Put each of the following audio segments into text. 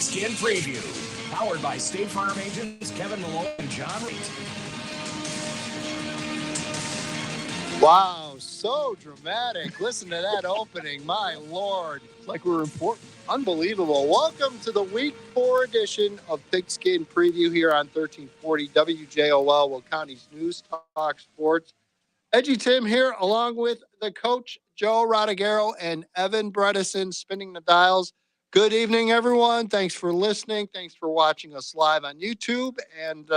Pigskin Preview, powered by State Farm agents Kevin Malone and John Reed. Wow, so dramatic. Listen to that opening. My Lord. It's like we're important. Unbelievable. Welcome to the Week 4 edition of Pigskin Preview here on 1340 WJOL, Will County's News Talk Sports. EDGYTIM here, along with the coach, Joe Rodriguero, and Evan Bredesen, spinning the dials. Good evening, everyone. Thanks for listening. Thanks for watching us live on YouTube. And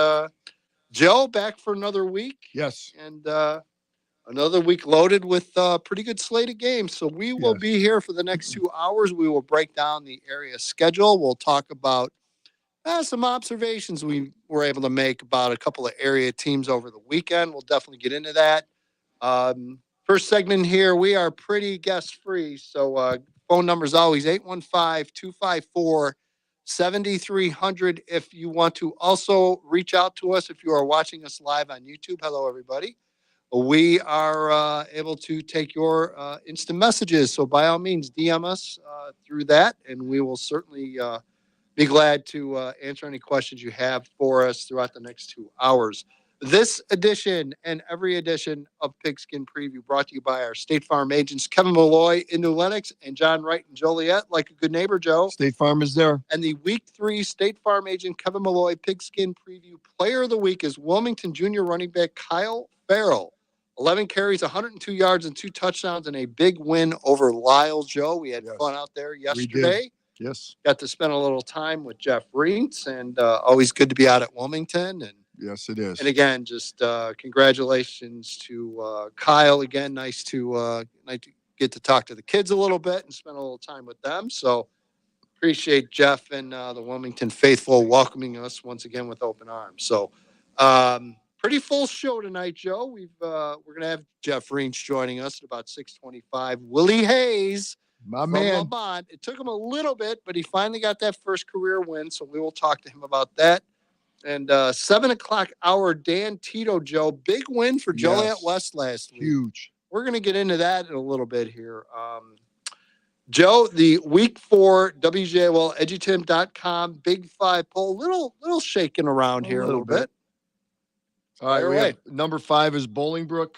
Joe, back for another week. Yes. And another week loaded with a pretty good slate of games. So we will be here for the next 2 hours. We will break down the area schedule. We'll talk about some observations we were able to make about a couple of area teams over the weekend. We'll definitely get into that. First segment here, we are pretty guest-free. So phone number is always 815-254-7300. If you want to also reach out to us, if you are watching us live on YouTube, hello, everybody. We are able to take your instant messages. So by all means, DM us through that, and we will certainly be glad to answer any questions you have for us throughout the next 2 hours. This edition and every edition of Pigskin Preview brought to you by our State Farm agents, Kevin Malloy in New Lenox and John Wright in Joliet. Like a good neighbor, Joe. State Farm is there. And the Week 3 State Farm agent, Kevin Malloy, Pigskin Preview Player of the Week is Wilmington Junior running back Kyle Farrell. 11 carries, 102 yards, and 2 touchdowns, and a big win over Lyle. Joe, we had fun out there yesterday. Yes. Got to spend a little time with Jeff Reentz, and always good to be out at Wilmington. And yes, it is. And again, just congratulations to Kyle. Again, nice to get to talk to the kids a little bit and spend a little time with them. So appreciate Jeff and the Wilmington faithful welcoming us once again with open arms. So pretty full show tonight, Joe. We're going to have Jeff Reentz joining us at about 6:25. Willie Hayes. My man. Lamont. It took him a little bit, but he finally got that first career win, so we will talk to him about that. And 7 o'clock hour, Dan Tito, Joe. Big win for Joliet West last week. Huge. We're going to get into that in a little bit here. Joe, the Week 4 WJOL EDGYTIM.com Big 5 poll. Little shaking around here a little bit. All right, we have number 5 is Bolingbrook.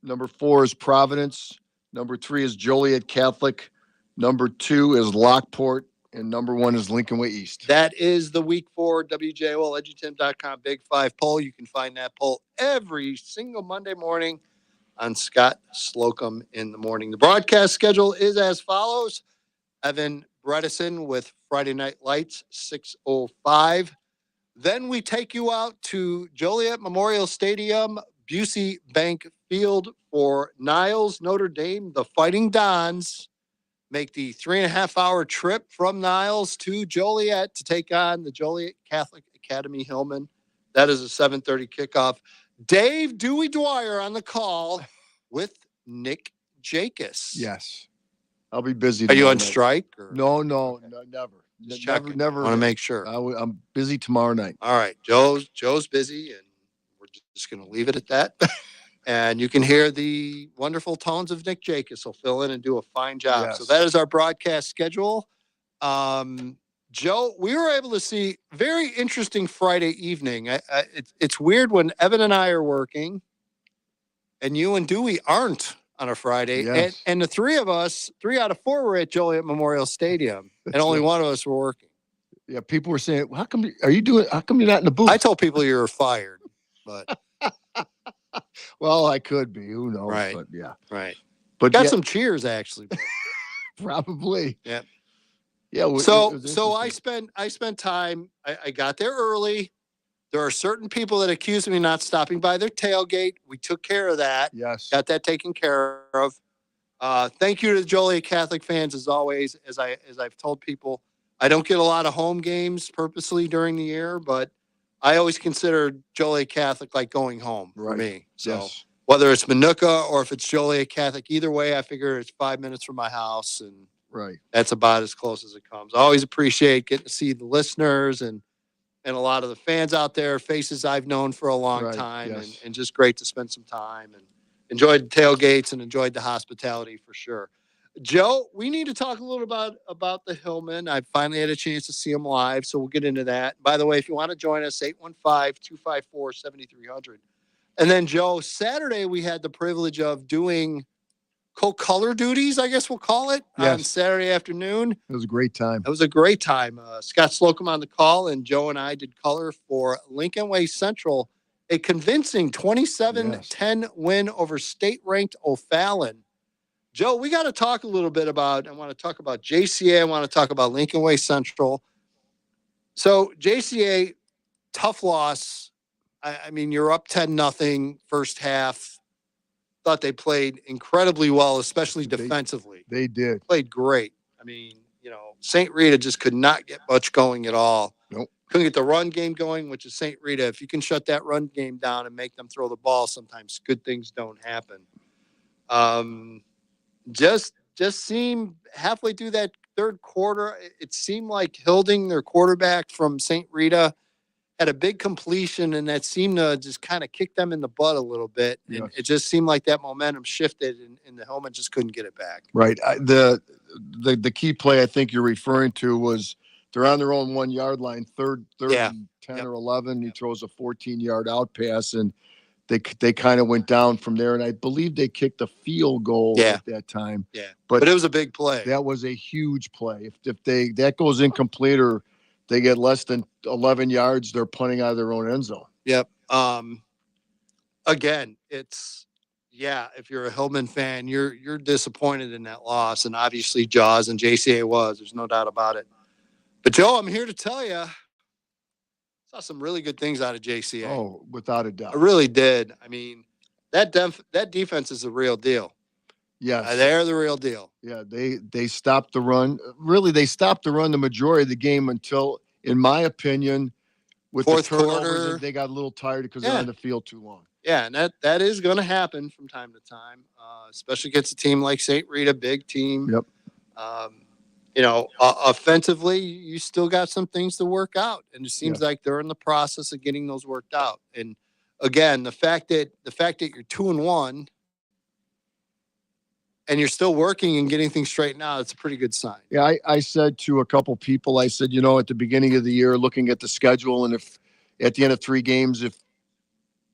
Number 4 is Providence. Number 3 is Joliet Catholic. Number 2 is Lockport. And number 1 is Lincoln Way East. That is the Week 4 WJOL EDGYTIM.com Big 5 poll. You can find that poll every single Monday morning on Scott Slocum in the morning. The broadcast schedule is as follows. Evan Bredesen with Friday Night Lights, 6:05. Then we take you out to Joliet Memorial Stadium, Busey Bank Field for Niles, Notre Dame. The Fighting Dons make the 3.5-hour trip from Niles to Joliet to take on the Joliet Catholic Academy Hillman. That is a 7:30 kickoff. Dave Dewey Dwyer on the call with Nick Jacobs. Yes. I'll be busy. Are you on strike? Or? No, never. Never. Want to make sure. I'm busy tomorrow night. All right. Joe's busy, and we're just going to leave it at that. And you can hear the wonderful tones of Nick Jacobs. He'll fill in and do a fine job. Yes. So that is our broadcast schedule. Joe, we were able to see very interesting Friday evening. It's weird when Evan and I are working and you and Dewey aren't on a Friday. Yes. And the three of us, 3 out of 4 were at Joliet Memorial Stadium. And only one of us were working. Yeah, people were saying, how come you're not in the booth? I told people you were fired, but well, I could be. Who knows? Right. But yeah. Right. But got some cheers actually. Probably. Yeah. Yeah. So I spent time. I got there early. There are certain people that accuse me of not stopping by their tailgate. We took care of that. Yes. Got that taken care of. Thank you to the Joliet Catholic fans as always. As I've told people, I don't get a lot of home games purposely during the year, but I always consider Joliet Catholic like going home for me. So whether it's Minooka or if it's Joliet Catholic, either way, I figure it's 5 minutes from my house, and that's about as close as it comes. I always appreciate getting to see the listeners and a lot of the fans out there, faces I've known for a long time, and just great to spend some time and enjoyed the tailgates and enjoyed the hospitality for sure. Joe, we need to talk a little about the Hillman. I finally had a chance to see him live, so we'll get into that. By the way, if you want to join us, 815-254-7300. And then, Joe, Saturday we had the privilege of doing co-color duties, I guess we'll call it, on Saturday afternoon. It was a great time. It was a great time. Scott Slocum on the call, and Joe and I did color for Lincoln Way Central, a convincing 27-10 win over state-ranked O'Fallon. Joe, we got to talk a little bit about, I want to talk about JCA. I want to talk about Lincoln Way Central. So JCA, tough loss. I mean, you're up 10-0 first half. Thought they played incredibly well, especially defensively. They did. Played great. I mean, St. Rita just could not get much going at all. Nope. Couldn't get the run game going, which is St. Rita. If you can shut that run game down and make them throw the ball, sometimes good things don't happen. Just seemed halfway through that third quarter, it seemed like Hilding, their quarterback from St. Rita, had a big completion, and that seemed to just kind of kick them in the butt a little bit. And it just seemed like that momentum shifted, and the Hillman just couldn't get it back. Right. The key play I think you're referring to was they're on their own 1 yard line, third and 10 or 11. He throws a 14-yard out pass, and they kind of went down from there. And I believe they kicked a field goal at that time. Yeah. But it was a big play. That was a huge play. If that goes incomplete or they get less than 11 yards, they're punting out of their own end zone. Yep. Again, if you're a Hillman fan, you're disappointed in that loss, and obviously Jaws and JCA was. There's no doubt about it. But Joe, I'm here to tell you, saw some really good things out of JCA. Oh, without a doubt. I really did. I mean, that defense is the real deal. Yes. They're the real deal. Yeah, they stopped the run. Really, they stopped the run the majority of the game until, in my opinion, with fourth the turnovers, quarter, they got a little tired because they're on the field too long. Yeah, and that is going to happen from time to time, especially against a team like St. Rita, big team. Yep. Offensively, you still got some things to work out, and it seems like they're in the process of getting those worked out. And again, the fact that you're 2-1 and you're still working and getting things straightened out, it's a pretty good sign. Yeah, I said to a couple people, I said, at the beginning of the year, looking at the schedule, and if at the end of 3 games, if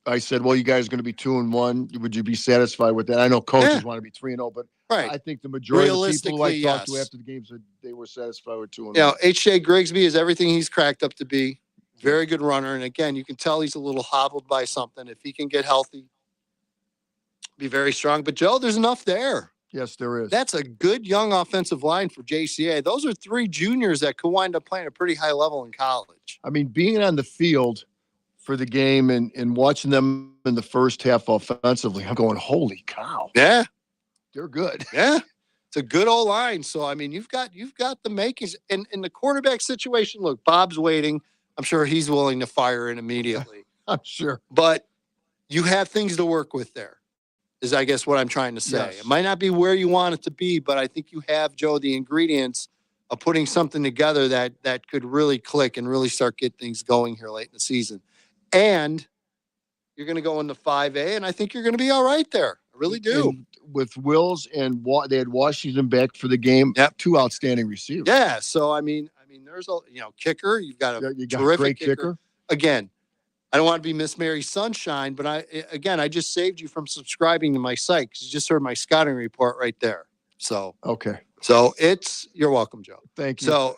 I said, well, you guys are going to be 2-1, would you be satisfied with that? I know coaches want to be 3-0, but I think the majority of the people who I talked to after the game said they were satisfied with 2-1. H.J. Grigsby is everything he's cracked up to be. Very good runner. And again, you can tell he's a little hobbled by something. If he can get healthy, be very strong. But Joe, there's enough there. Yes, there is. That's a good young offensive line for JCA. Those are 3 juniors that could wind up playing a pretty high level in college. I mean, being on the field for the game and watching them in the first half offensively, I'm going, holy cow. Yeah. They're good. Yeah. It's a good old line. So, I mean, you've got the makings. And in the quarterback situation, look, Bob's waiting. I'm sure he's willing to fire in immediately. I'm sure. But you have things to work with there, is I guess what I'm trying to say. Yes. It might not be where you want it to be, but I think you have, Joe, the ingredients of putting something together that could really click and really start get things going here late in the season. And you're going to go into 5A, and I think you're going to be all right there. I really do. And with Wills and they had Washington back for the game. Yep. 2 outstanding receivers. Yeah. So, I mean, there's a, kicker. You've got a terrific great kicker. Again, I don't want to be Miss Mary Sunshine, but I just saved you from subscribing to my site because you just heard my scouting report right there. So, okay. So you're welcome, Joe. Thank you. So,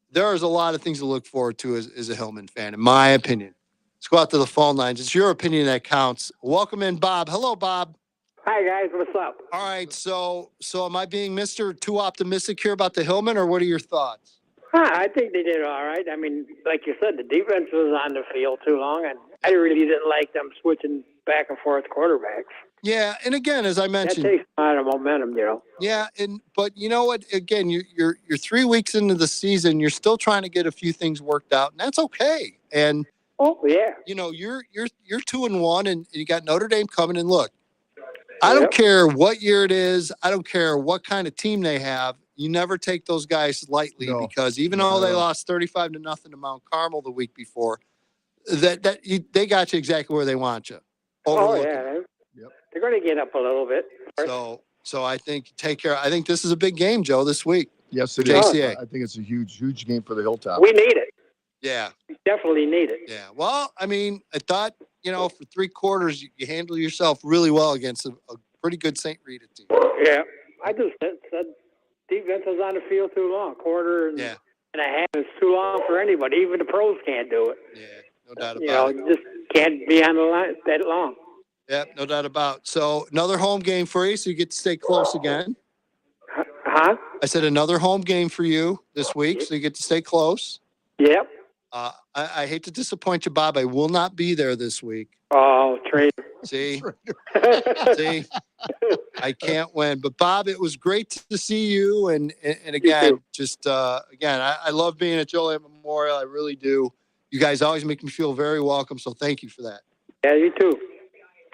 there's a lot of things to look forward to as a Hillman fan, in my opinion. Let's go out to the phone lines. It's your opinion that counts. Welcome in, Bob. Hello, Bob. Hi, guys. What's up? All right. So am I being Mr. too optimistic here about the Hillman, or what are your thoughts? I think they did all right. I mean, like you said, the defense was on the field too long, and I really didn't like them switching back and forth quarterbacks. Yeah, and again, as I mentioned, that takes a lot of momentum, Yeah, but you know what? Again, you're 3 weeks into the season. You're still trying to get a few things worked out, and that's okay. And you're 2-1, and you got Notre Dame coming. And look, I don't care what year it is. I don't care what kind of team they have. You never take those guys lightly because even though they lost 35-0 to Mount Carmel the week before, they got you exactly where they want you. Oh, yeah. They're going to get up a little bit. So I think take care. I think this is a big game, Joe, this week. Yes, it JCA. is. I think it's a huge game for the Hilltop. We need it. Yeah. We definitely need it. Yeah. Well, I mean, I thought, for 3 quarters, you handle yourself really well against a pretty good St. Rita team. Yeah. I just said defense was on the field too long. Quarter and a half is too long for anybody. Even the pros can't do it. Yeah, no doubt about it. You just can't be on the line that long. Yep, no doubt about it. So another home game for you, so you get to stay close again. Huh? I said another home game for you this week, so you get to stay close. Yep. I hate to disappoint you, Bob. I will not be there this week. Oh, traitor. See, I can't win. But Bob, it was great to see you. And again, I love being at Joliet Memorial. I really do. You guys always make me feel very welcome. So thank you for that. Yeah, you too.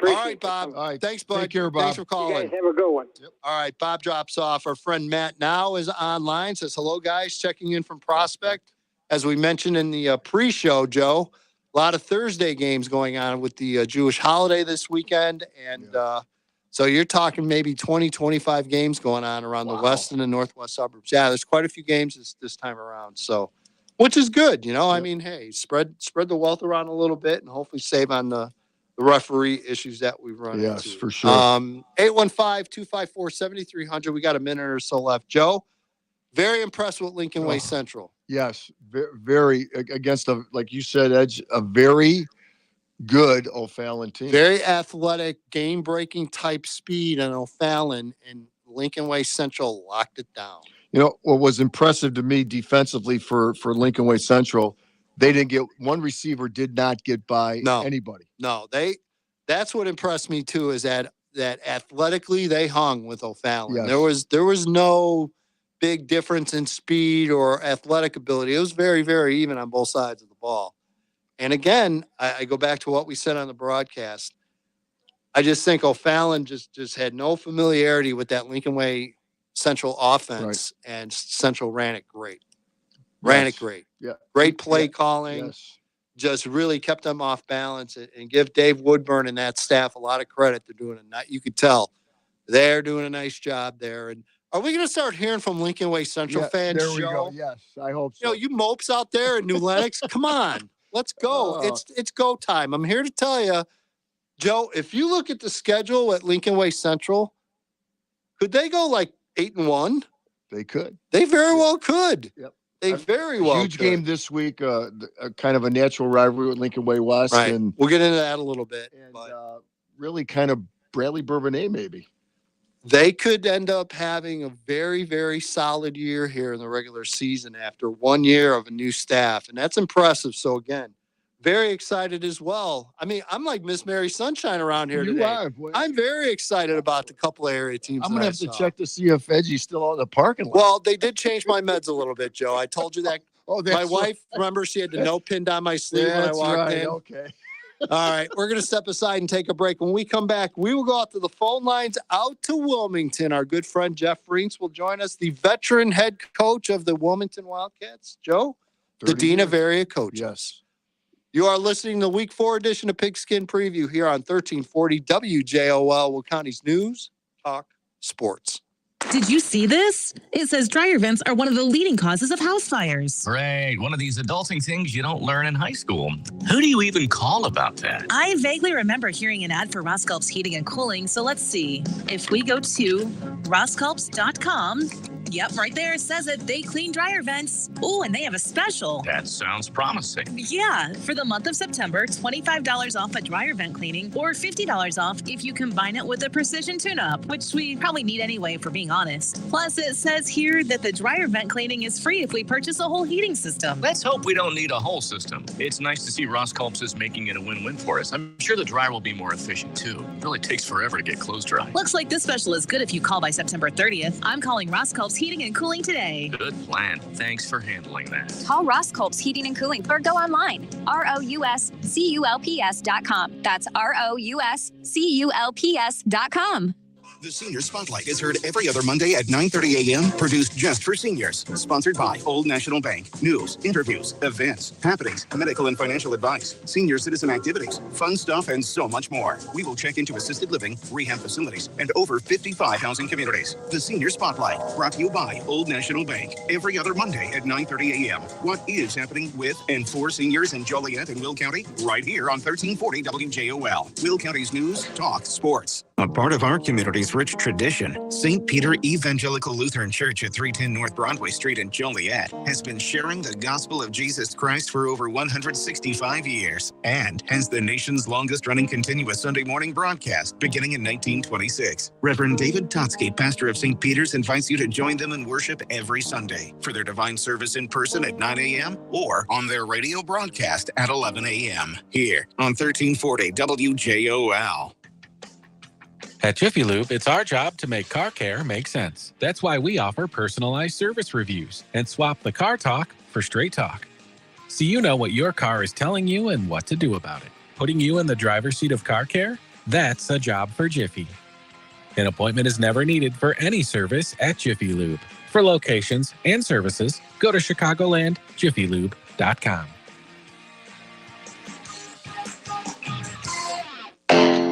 All right, Bob. All right. Thanks, bud. Take care, Bob. Thanks for calling. You guys have a good one. Yep. All right, Bob drops off. Our friend Matt now is online. Says, hello, guys. Checking in from Prospect. As we mentioned in the pre-show, Joe, a lot of Thursday games going on with the Jewish holiday this weekend. And so you're talking maybe 20, 25 games going on around the west and the northwest suburbs. Yeah, there's quite a few games this time around. So, which is good. I mean, hey, spread the wealth around a little bit and hopefully save on the referee issues that we've run into. Yes, for sure. 815-254-7300. We got a minute or so left. Joe, very impressed with Lincoln Way Central. Yes, very against like you said, Edge, a very good O'Fallon team. Very athletic, game-breaking type speed on O'Fallon, and Lincoln Way Central locked it down. What was impressive to me defensively for Lincoln Way Central, they didn't get one receiver did not get by anybody. No, that's what impressed me too, is that athletically they hung with O'Fallon. Yes. There was no big difference in speed or athletic ability. It was very, very even on both sides of the ball. And again, I go back to what we said on the broadcast. I just think O'Fallon just had no familiarity with that Lincoln Way Central offense, and Central ran it great. Yeah. Great play calling. Yes. Just really kept them off balance, and give Dave Woodburn and that staff a lot of credit. They're doing you could tell they're doing a nice job there. And are we going to start hearing from Lincoln Way Central fans? There we go. Yes, I hope so. You mopes out there in New Lenox, come on, let's go. It's go time. I'm here to tell you, Joe, if you look at the schedule at Lincoln Way Central, could they go like 8-1? They could. They very well could. Yep. They very well Huge could. game this week, kind of a natural rivalry with Lincoln Way West. Right. And we'll get into that a little bit. And but really kind of Bradley Bourbonnais maybe. They could end up having a very, very solid year here in the regular season after 1 year of a new staff. And that's impressive. So, again, very excited as well. I mean, I'm like Miss Mary Sunshine around here today. Are, boy. I'm very excited about the couple of area teams. I'm going to have to check to see if Edgy's still out in the parking lot. Well, they did change my meds a little bit, Joe. I told you that. My wife, right. remember, she had the note pinned on my sleeve when I walked in. Okay. All right, we're going to step aside and take a break. When we come back, we will go out to the phone lines out to Wilmington. Our good friend Jeff Reentz will join us, the veteran head coach of the Wilmington Wildcats. Joe, the Dean of Area Coaches. Yes. You are listening to Week 4 edition of Pigskin Preview here on 1340 WJOL, Will County's News, Talk, Sports. Did you see this? It says dryer vents are one of the leading causes of house fires. Great. One of these adulting things you don't learn in high school. Who do you even call about that? I vaguely remember hearing an ad for Rosculp's Heating and Cooling, so let's see. If we go to rosculps.com, yep, right there it says it. They clean dryer vents. Oh, and they have a special. That sounds promising. Yeah, for the month of September, $25 off a dryer vent cleaning or $50 off if you combine it with a precision tune-up, which we probably need anyway, for being honest. Plus, it says here that the dryer vent cleaning is free if we purchase a whole heating system. Let's hope we don't need a whole system. It's nice to see Rosculps is making it a win-win for us. I'm sure the dryer will be more efficient, too. It really takes forever to get clothes dry. Looks like this special is good if you call by September 30th. I'm calling Rosculp's Heating and Cooling today. Good plan. Thanks for handling that. Call Rosculp's Heating and Cooling or go online. ROUSCULPS.com. That's ROUSCULPS.com. The Senior Spotlight is heard every other Monday at 9:30 a.m., produced just for seniors. Sponsored by Old National Bank. News, interviews, events, happenings, medical and financial advice, senior citizen activities, fun stuff, and so much more. We will check into assisted living, rehab facilities, and over 55 housing communities. The Senior Spotlight, brought to you by Old National Bank. Every other Monday at 9:30 a.m. What is happening with and for seniors in Joliet and Will County? Right here on 1340 WJOL. Will County's news, talk, sports. A part of our community's rich tradition, St. Peter Evangelical Lutheran Church at 310 North Broadway Street in Joliet has been sharing the gospel of Jesus Christ for over 165 years and has the nation's longest-running continuous Sunday morning broadcast beginning in 1926. Reverend David Totsky, pastor of St. Peter's, invites you to join them in worship every Sunday for their divine service in person at 9 a.m. or on their radio broadcast at 11 a.m. here on 1340 WJOL. At Jiffy Lube, it's our job to make car care make sense. That's why we offer personalized service reviews and swap the car talk for straight talk. So you know what your car is telling you and what to do about it. Putting you in the driver's seat of car care? That's a job for Jiffy. An appointment is never needed for any service at Jiffy Lube. For locations and services, go to chicagolandjiffylube.com.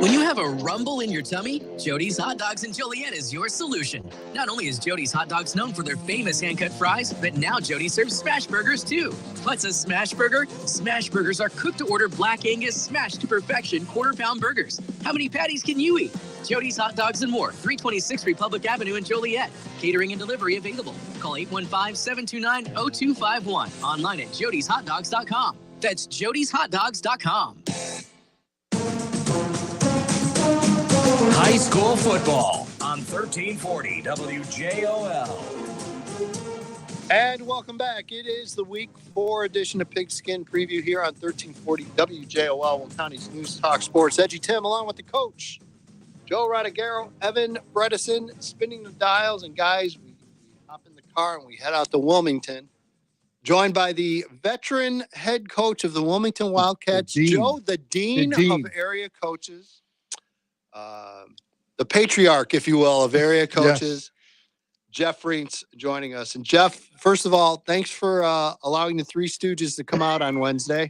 When you have a rumble in your tummy, Jody's Hot Dogs in Joliet is your solution. Not only is Jody's Hot Dogs known for their famous hand-cut fries, but now Jody serves smash burgers too. What's a smash burger? Smash burgers are cooked-to-order Black Angus smashed to perfection quarter-pound burgers. How many patties can you eat? Jody's Hot Dogs and more, 326 Republic Avenue in Joliet. Catering and delivery available. Call 815-729-0251. Online at jodyshotdogs.com. That's jodyshotdogs.com. High school football on 1340 WJOL. And welcome back. It is the Week 4 edition of Pigskin Preview here on 1340 WJOL, Will County's News Talk Sports. EDGYTIM along with the coach, Joe Rodriguero, Evan Bredesen, spinning the dials. And guys, we hop in the car and we head out to Wilmington, joined by the veteran head coach of the Wilmington Wildcats, Joe, the dean of area coaches. The patriarch, if you will, of area coaches, Jeff Reentz, joining us. And Jeff, first of all, thanks for allowing the Three Stooges to come out on Wednesday.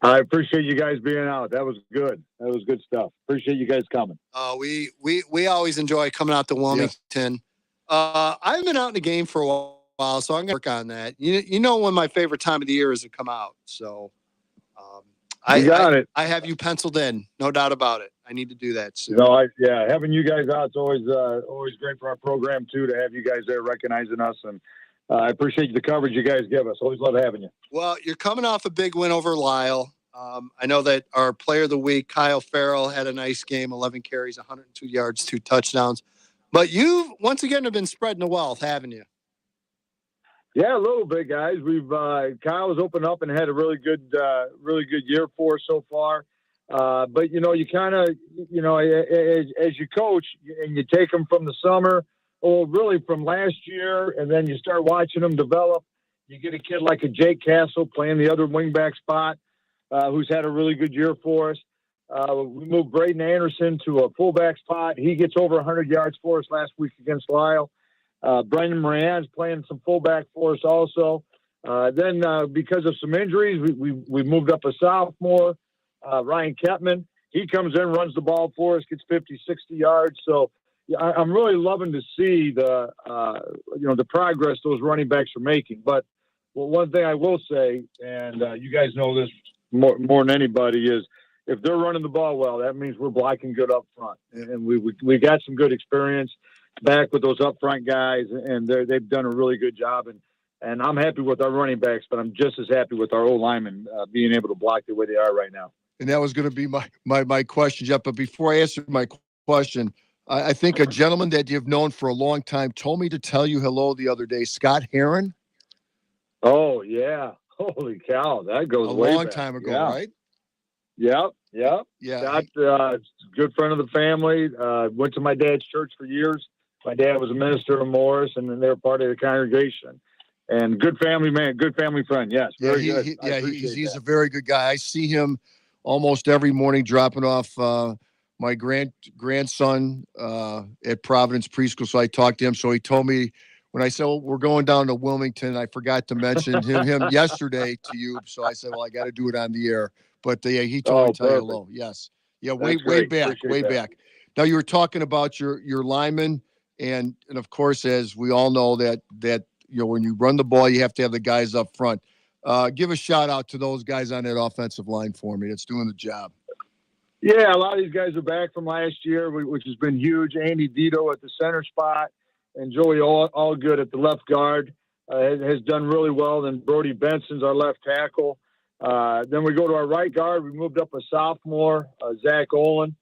I appreciate you guys being out. That was good. That was good stuff. Appreciate you guys coming. We always enjoy coming out to Wilmington. Yes. I've been out in the game for a while, so I'm going to work on that. You know when my favorite time of the year is to come out, so I have you penciled in, no doubt about it. I need to do that soon. Having you guys out is always great for our program too. To have you guys there recognizing us, and I appreciate the coverage you guys give us. Always love having you. Well, you're coming off a big win over Lisle. I know that our Player of the Week, Kyle Farrell, had a nice game, 11 carries, 102 yards, 2 touchdowns. But you've once again have been spreading the wealth, haven't you? Yeah, a little bit, guys. We've Kyle's opened up and had a really good year for us so far. But you kind of, as you coach and you take them from the summer, or really from last year, and then you start watching them develop. You get a kid like a Jake Castle playing the other wingback spot, who's had a really good year for us. We moved Braden Anderson to a fullback spot. He gets over 100 yards for us last week against Lisle. Brendan Moran's playing some fullback for us also. Then because of some injuries, we moved up a sophomore, Ryan Kepman. He comes in, runs the ball for us, gets 50, 60 yards. So I'm really loving to see the progress those running backs are making. But one thing I will say, and you guys know this more than anybody, is if they're running the ball well, that means we're blocking good up front. And we got some good experience back with those up front guys, and they've done a really good job. And I'm happy with our running backs, but I'm just as happy with our old linemen being able to block the way they are right now. And that was going to be my question, Jeff. But before I answer my question, I think a gentleman that you've known for a long time told me to tell you hello the other day, Scott Heron. Oh, yeah. Holy cow. That goes way long back. Time ago, yeah. Right? Yep. Yeah. Scott's a good friend of the family. Went to my dad's church for years. My dad was a minister of Morris, and then they were part of the congregation. And good family man, good family friend. Yes, very good. He's a very good guy. I see him almost every morning dropping off my grandson at Providence Preschool. So I talked to him. So he told me when I said, well, we're going down to Wilmington, I forgot to mention him yesterday to you. So I said, well, I got to do it on the air. But he told me to tell you hello. Yes. Yeah. Way back. Now you were talking about your linemen. And of course, as we all know that, when you run the ball, you have to have the guys up front. Give a shout out to those guys on that offensive line for me. That's doing the job. Yeah, a lot of these guys are back from last year, which has been huge. Andy Dito at the center spot and Joey Allgood at the left guard has done really well. Then Brody Benson's our left tackle. Then we go to our right guard. We moved up a sophomore, Zach Olin.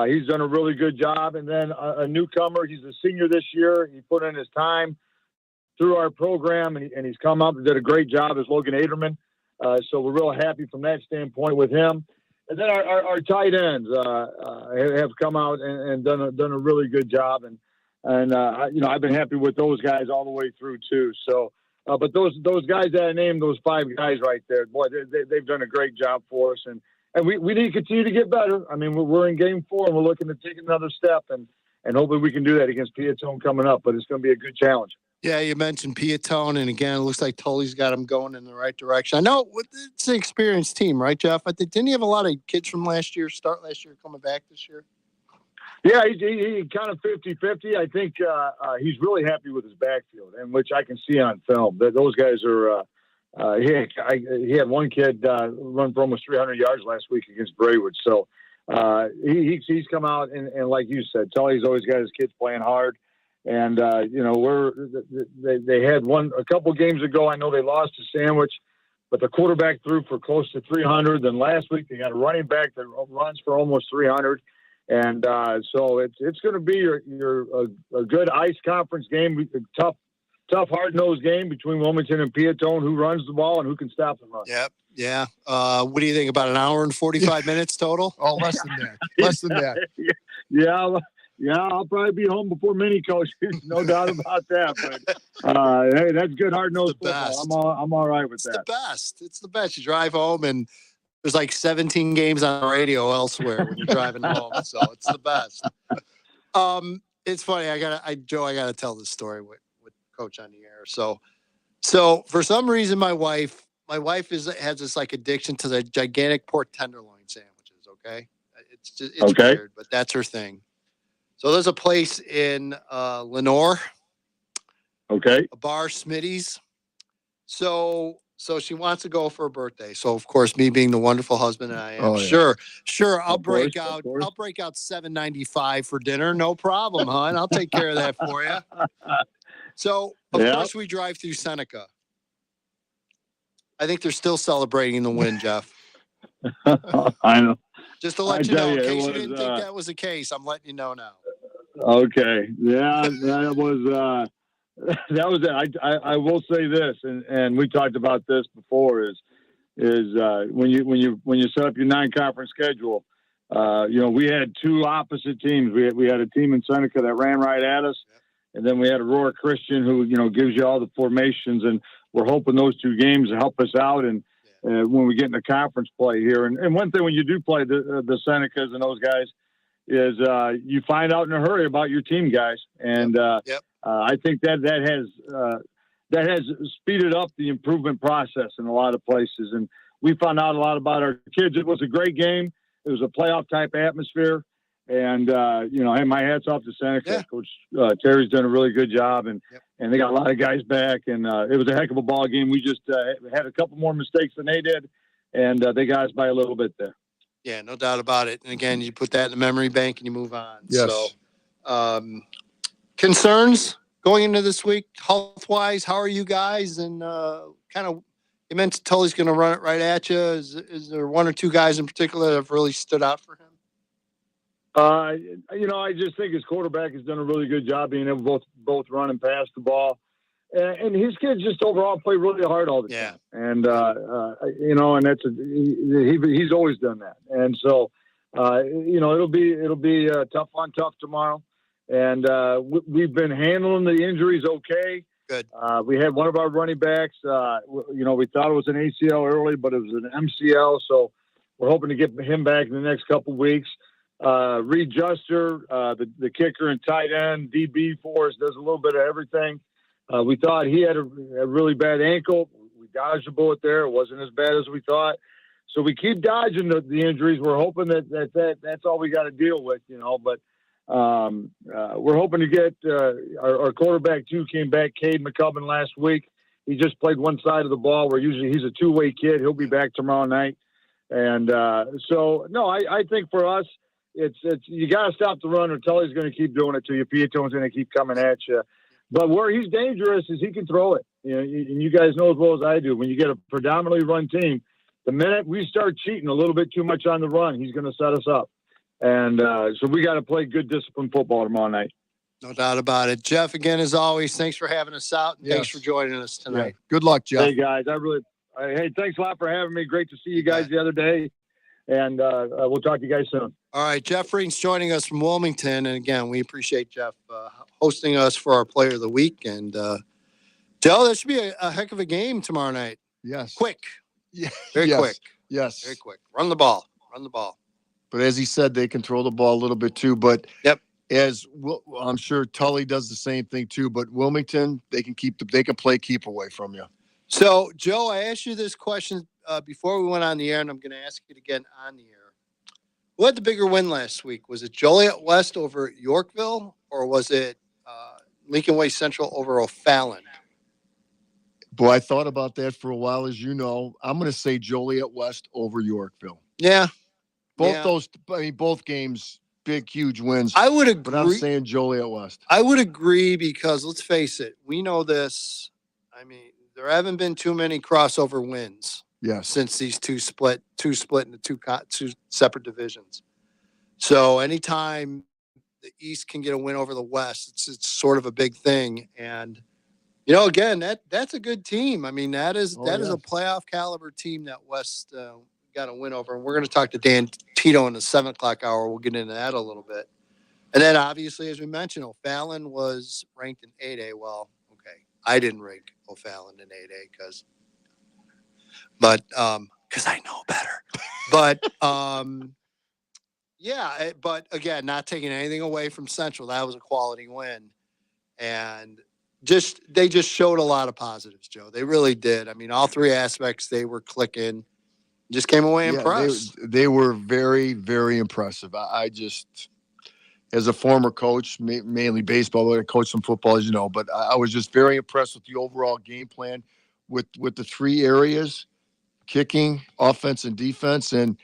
He's done a really good job. And then a newcomer, he's a senior this year. He put in his time through our program, and he's come up and did a great job as Logan Aderman. So we're real happy from that standpoint with him. And then our tight ends have come out and done a really good job, and I've been happy with those guys all the way through too. So, but those guys that I named, those 5 guys right there, boy, they've done a great job for us, and we need to continue to get better. I mean, we're in game 4 and we're looking to take another step, and hopefully we can do that against Piatone coming up. But it's going to be a good challenge. Yeah, you mentioned Piatone, and again, it looks like Tully's got him going in the right direction. I know it's an experienced team, right, Jeff? I think didn't you have a lot of kids from start last year, coming back this year? Yeah, he kind of 50-50. I think he's really happy with his backfield, and which I can see on film. That those guys are. He had one kid run for almost 300 yards last week against Braywood. So he's come out and like you said, Tully's always got his kids playing hard. And, they had a couple games ago. I know they lost to Sandwich, but the quarterback threw for close to 300. Then last week they got a running back that runs for almost 300. And so it's going to be a good ice conference game, tough, hard-nosed game between Wilmington and Piatone, who runs the ball and who can stop the run. Yep. Yeah. What do you think, about an hour and 45 minutes total? Oh, less than that. Less than that. Yeah, I'll probably be home before many coaches, no doubt about that. But hey, that's good hard-nosed football. I'm all right with that. It's the best. You drive home and there's like 17 games on the radio elsewhere when you're driving home, so it's the best. It's funny. I gotta tell this story with Coach on the air. So for some reason, my wife has this like addiction to the gigantic pork tenderloin sandwiches. Okay, it's okay. Weird, but that's her thing. So there's a place in Lenore. Okay. A bar, Smitty's. So she wants to go for her birthday. So of course, me being the wonderful husband I am, sure, I'll break out $7.95 for dinner, no problem, hon. I'll take care of that for you. So of course we drive through Seneca. I think they're still celebrating the win, Jeff. I know. Just to let you know, in case you didn't think that was the case, I'm letting you know now. Okay. Yeah, that was it. I will say this, and we talked about this before, is when you set up your 9-conference schedule, we had 2 opposite teams. We had a team in Seneca that ran right at us, and then we had Aurora Christian who gives you all the formations, and we're hoping those 2 games help us out and when we get into conference play here. And one thing when you do play the Senecas and those guys is you find out in a hurry about your team guys, and I think that has speeded up the improvement process in a lot of places. And we found out a lot about our kids. It was a great game. It was a playoff type atmosphere. And, hey, my hat's off to Seneca. Yeah. Coach Terry's done a really good job, and they got a lot of guys back. And it was a heck of a ball game. We just had a couple more mistakes than they did, and they got us by a little bit there. Yeah, no doubt about it. And again, you put that in the memory bank and you move on. Yes. So, concerns going into this week, health-wise, how are you guys? And you mentioned Tully's going to run it right at you. Is there 1 or 2 guys in particular that have really stood out for him? I just think his quarterback has done a really good job being able to both run and pass the ball. And his kids just overall play really hard all the time. And, and that's he's always done that. And so, it'll be tough on tough tomorrow. And we've been handling the injuries okay. Good. We had one of our running backs, we thought it was an ACL early, but it was an MCL. So we're hoping to get him back in the next couple of weeks. Reed Juster, the kicker and tight end, DB for us, does a little bit of everything. We thought he had a really bad ankle. We dodged a bullet there. It wasn't as bad as we thought. So we keep dodging the injuries. We're hoping that's all we got to deal with, but we're hoping to get our quarterback too came back, Cade McCubbin, last week. He just played one side of the ball where usually he's a two-way kid. He'll be back tomorrow night. And I think for us, it's you got to stop the run or Tully's going to keep doing it to you. Piatone's going to keep coming at you. But where he's dangerous is he can throw it. And you guys know as well as I do, when you get a predominantly run team, the minute we start cheating a little bit too much on the run, he's going to set us up. And so we got to play good disciplined football tomorrow night. No doubt about it. Jeff, again, as always, thanks for having us out. And Thanks for joining us tonight. Yeah. Good luck, Jeff. Hey, guys, hey, thanks a lot for having me. Great to see you guys the other day. And we'll talk to you guys soon. All right, Jeff Ring's joining us from Wilmington. And again, we appreciate Jeff hosting us for our Player of the Week. And Joe, that should be a heck of a game tomorrow night. Yes. Quick. Yeah. Very quick. Yes. Very quick. Run the ball. But as he said, they control the ball a little bit too. But I'm sure Tully does the same thing too. But Wilmington, they can play keep away from you. So, Joe, I asked you this question before we went on the air, and I'm going to ask it again on the air. Who had the bigger win last week? Was it Joliet West over Yorkville, or was it Lincoln Way Central over O'Fallon? Boy, I thought about that for a while, as you know. I'm going to say Joliet West over Yorkville. Yeah. Both games, big, huge wins. I would agree. But I'm saying Joliet West. I would agree because, let's face it, we know this. I mean, there haven't been too many crossover wins since these two split into two separate divisions. So anytime the East can get a win over the West, it's sort of a big thing. And again, that's a good team. I mean, that is a playoff caliber team that West got a win over. And we're going to talk to Dan Tito in the 7:00 hour. We'll get into that a little bit. And then obviously, as we mentioned, O'Fallon was ranked in 8A. Well, okay, I didn't rank O'Fallon in 8A because I know better. But but again, not taking anything away from Central. That was a quality win. And they just showed a lot of positives, Joe. They really did. I mean, all three aspects, they were clicking. Just came away impressed. They were very, very impressive. I just, as a former coach, mainly baseball, I coached some football, as you know, but I was just very impressed with the overall game plan with the three areas, kicking, offense, and defense. And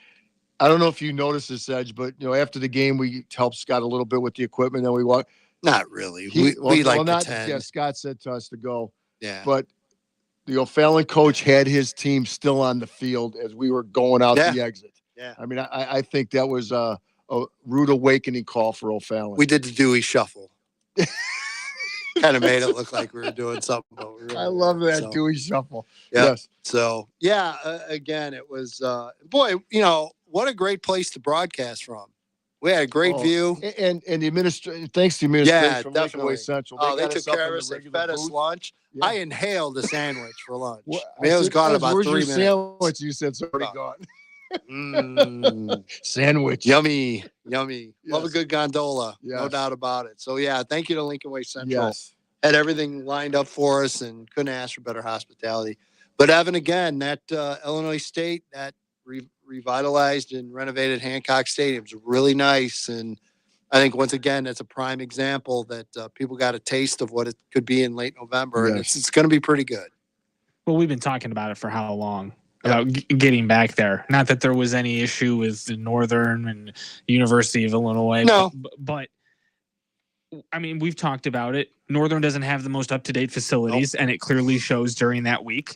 I don't know if you noticed this, Edge, but, after the game, we helped Scott a little bit with the equipment. Then we walked. Not really. We like pretend. Yeah, Scott said to us to go. Yeah. But the O'Fallon coach had his team still on the field as we were going out the exit. Yeah. I mean, I think that was a rude awakening call for O'Fallon. We did the Dewey Shuffle. Kind of made it look like we were doing something. But we really I love that Dewey Shuffle. Yeah. Yes. So, again, it was, what a great place to broadcast from. We had a great view. And the administration, thanks to the administration from Lincoln Way Central. They took care of us. They fed us lunch. Yeah. I inhaled a sandwich for lunch. It was gone about 3 minutes. Sandwich? You said it's already gone. Sandwich. Yummy. Yes. Love a good gondola. Yes. No doubt about it. So, thank you to Lincoln Way Central. Yes. Had everything lined up for us and couldn't ask for better hospitality. But Evan, again, that Illinois State, that revitalized and renovated Hancock Stadium is really nice. And I think, once again, that's a prime example that people got a taste of what it could be in late November. Yes. And it's going to be pretty good. Well, we've been talking about it for how long? About getting back there. Not that there was any issue with the Northern and University of Illinois. No. But I mean, we've talked about it. Northern doesn't have the most up-to-date facilities, and it clearly shows during that week.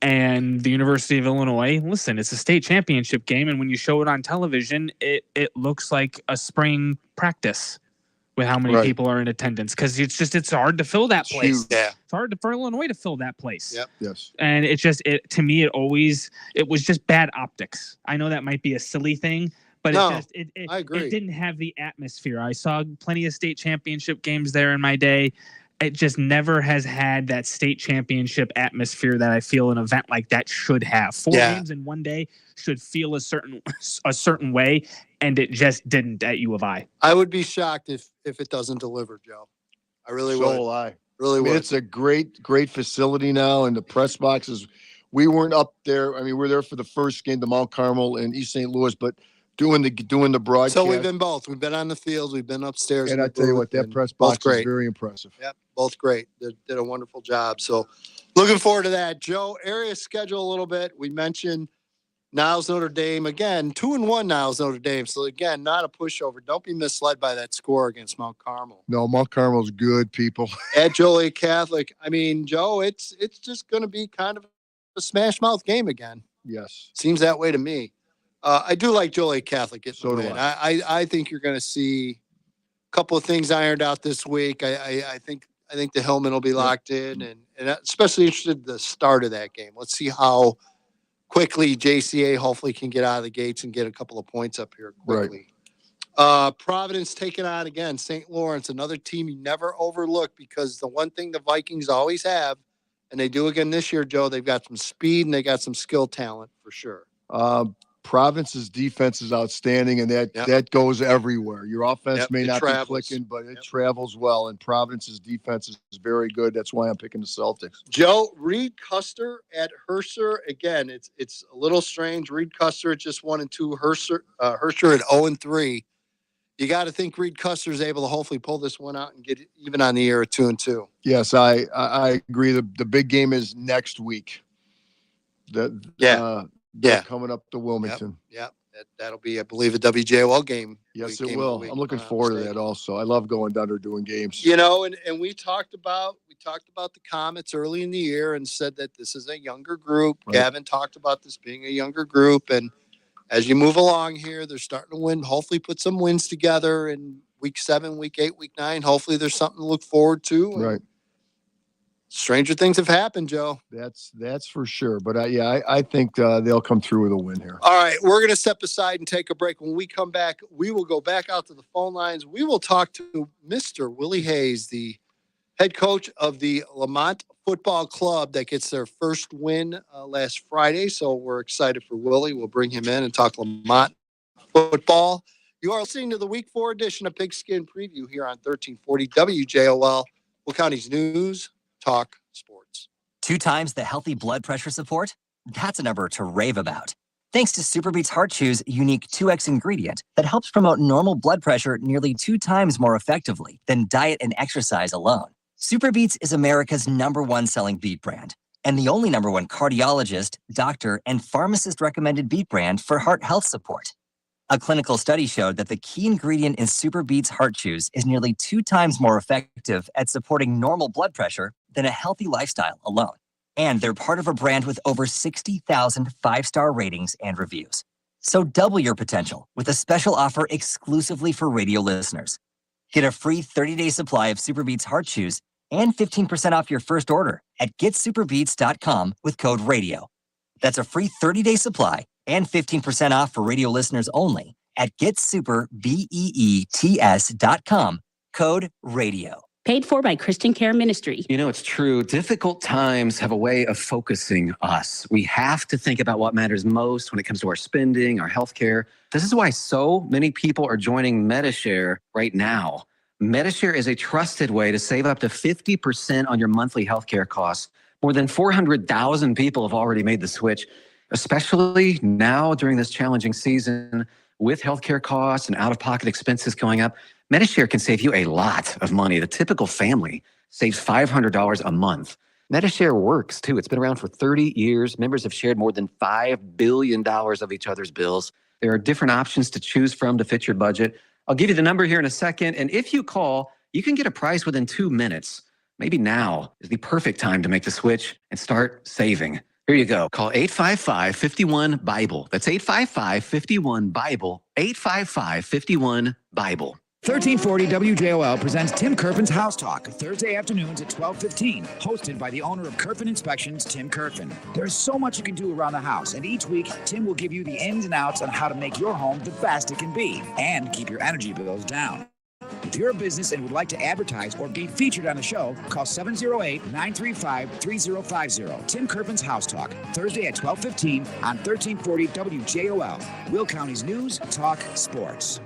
And the University of Illinois, listen, it's a state championship game, and when you show it on television, it looks like a spring practice with how many people are in attendance, because it's hard to fill that place. Yeah. It's hard for Illinois to fill that place. Yep. Yes. And to me, it was just bad optics. I know that might be a silly thing, but I agree. It didn't have the atmosphere. I saw plenty of state championship games there in my day. It just never has had that state championship atmosphere that I feel an event like that should have. 4 games in one day should feel a certain way. and it just didn't at U of I. I would be shocked if it doesn't deliver, Joe. I really would. So will I. Really would. It's a great facility now, and the press boxes. We weren't up there. I mean, we were there for the first game, the Mount Carmel and East St. Louis, but doing the broadcast. So we've been both. We've been on the field. We've been upstairs. And I tell you what, that press box is very impressive. Yep, both great. They did a wonderful job. So looking forward to that. Joe, area schedule a little bit. We mentioned Niles Notre Dame. Again, 2-1 Niles Notre Dame. So again, not a pushover. Don't be misled by that score against Mount Carmel. No, Mount Carmel's good, people. At Joliet Catholic. I mean, Joe, it's just going to be kind of a smash mouth game again. Yes. Seems that way to me. I do like Joliet Catholic getting So the do win. I think you're going to see a couple of things ironed out this week. I think the Hillman will be locked in, and especially interested in the start of that game. Let's see how quickly JCA hopefully can get out of the gates and get a couple of points up here quickly. Right. Providence taking on again St. Lawrence, another team you never overlook, because the one thing the Vikings always have, and they do again this year, Joe, they've got some speed and they got some skill talent for sure. Providence's defense is outstanding, and that goes everywhere. Your offense may not be clicking, but it travels well, and Providence's defense is very good. That's why I'm picking the Celtics. Joe, Reed Custer at Herscher. Again, it's a little strange. Reed Custer at just 1-2, Herscher at 0-3. You got to think Reed Custer is able to hopefully pull this one out and get it even on the air at 2-2. Yes, I agree. The big game is next week. Coming up to Wilmington. Yep. That'll be, I believe, a WJOL game. Yes, it will. I'm looking forward to that also. I love going down there doing games. You know, and we talked about the Comets early in the year and said that this is a younger group. Right. Gavin talked about this being a younger group, and as you move along here, they're starting to win. Hopefully put some wins together in week 7, week 8, week 9. Hopefully there's something to look forward to. Right. Stranger things have happened, Joe. That's for sure. But I think they'll come through with a win here. All right, we're going to step aside and take a break. When we come back, we will go back out to the phone lines. We will talk to Mr. Willie Hayes, the head coach of the Lamont Football Club that gets their first win last Friday. So we're excited for Willie. We'll bring him in and talk Lamont football. You are listening to the Week 4 edition of Pigskin Preview here on 1340 WJOL, Will County's News Talk Sports. 2 times the healthy blood pressure support? That's a number to rave about. Thanks to Superbeats Heart Chew's unique 2X ingredient that helps promote normal blood pressure nearly 2 times more effectively than diet and exercise alone. Superbeats is America's #1 selling beet brand and the only #1 cardiologist, doctor, and pharmacist recommended beet brand for heart health support. A clinical study showed that the key ingredient in Superbeats Heart Chews is nearly 2 times more effective at supporting normal blood pressure than a healthy lifestyle alone. And they're part of a brand with over 60,000 5-star ratings and reviews. So double your potential with a special offer exclusively for radio listeners. Get a free 30-day supply of Superbeats Heart Chews and 15% off your first order at getsuperbeats.com with code RADIO. That's a free 30-day supply and 15% off for radio listeners only at getsuperbeets.com, code RADIO. Paid for by Christian Care Ministry. You know, it's true. Difficult times have a way of focusing us. We have to think about what matters most when it comes to our spending, our healthcare. This is why so many people are joining MediShare right now. MediShare is a trusted way to save up to 50% on your monthly healthcare costs. More than 400,000 people have already made the switch, especially now during this challenging season with healthcare costs and out-of-pocket expenses going up. MediShare can save you a lot of money. The typical family saves $500 a month. MediShare works, too. It's been around for 30 years. Members have shared more than $5 billion of each other's bills. There are different options to choose from to fit your budget. I'll give you the number here in a second, and if you call, you can get a price within 2 minutes. Maybe now is the perfect time to make the switch and start saving. Here you go. Call 855-51-BIBLE. That's 855-51-BIBLE. 855-51-BIBLE. 1340 WJOL presents Tim Kerfin's House Talk, Thursday afternoons at 12:15, hosted by the owner of Kerfin Inspections, Tim Kerfin. There's so much you can do around the house, and each week, Tim will give you the ins and outs on how to make your home the best it can be and keep your energy bills down. If you're a business and would like to advertise or be featured on the show, call 708-935-3050. Tim Kerpen's House Talk, Thursday at 12:15 on 1340 WJOL. Will County's News, Talk, Sports.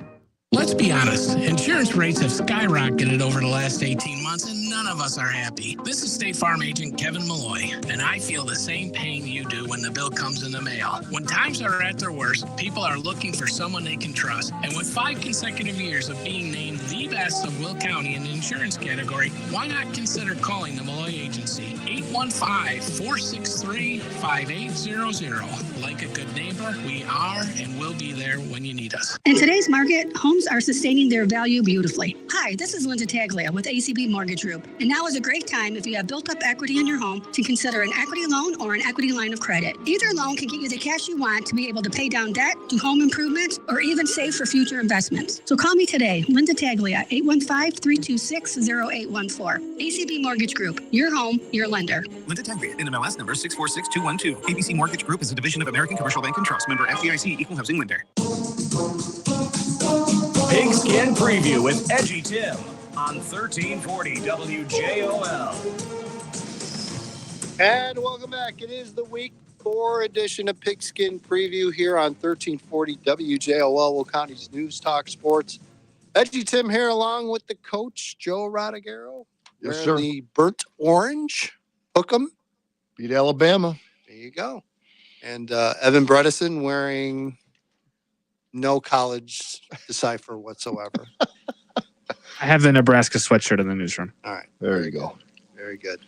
Let's be honest, insurance rates have skyrocketed over the last 18 months and none of us are happy. This is State Farm agent Kevin Malloy, and I feel the same pain you do when the bill comes in the mail. When times are at their worst, people are looking for someone they can trust. And with 5 consecutive years of being named the best of Will County in the insurance category, why not consider calling the Malloy Agency? 815-463-5800. Like a good neighbor, we are and will be there when you need us. In today's market, homes are sustaining their value beautifully. Hi, this is Linda Taglia with ACB Mortgage Group. And now is a great time if you have built up equity in your home to consider an equity loan or an equity line of credit. Either loan can get you the cash you want to be able to pay down debt, do home improvements, or even save for future investments. So call me today, Linda Taglia, 815-326-0814. ACB Mortgage Group, your home, your lender. Linda Taglia, NMLS number 646212. ABC Mortgage Group is a division of American Commercial Bank and Trust. Member FDIC, Equal Housing Lender. Pigskin Preview with Edgy Tim on 1340 WJOL. And welcome back. It is the week 4 edition of Pigskin Preview here on 1340 WJOL, Will County's News Talk Sports. Edgy Tim here along with the coach, Joe Rodriguero. Yes, sir. The burnt orange. Hook 'em. Beat Alabama. There you go. And Evan Bredesen wearing no college decipher whatsoever. I have the Nebraska sweatshirt in the newsroom. All right. There you go. Very good.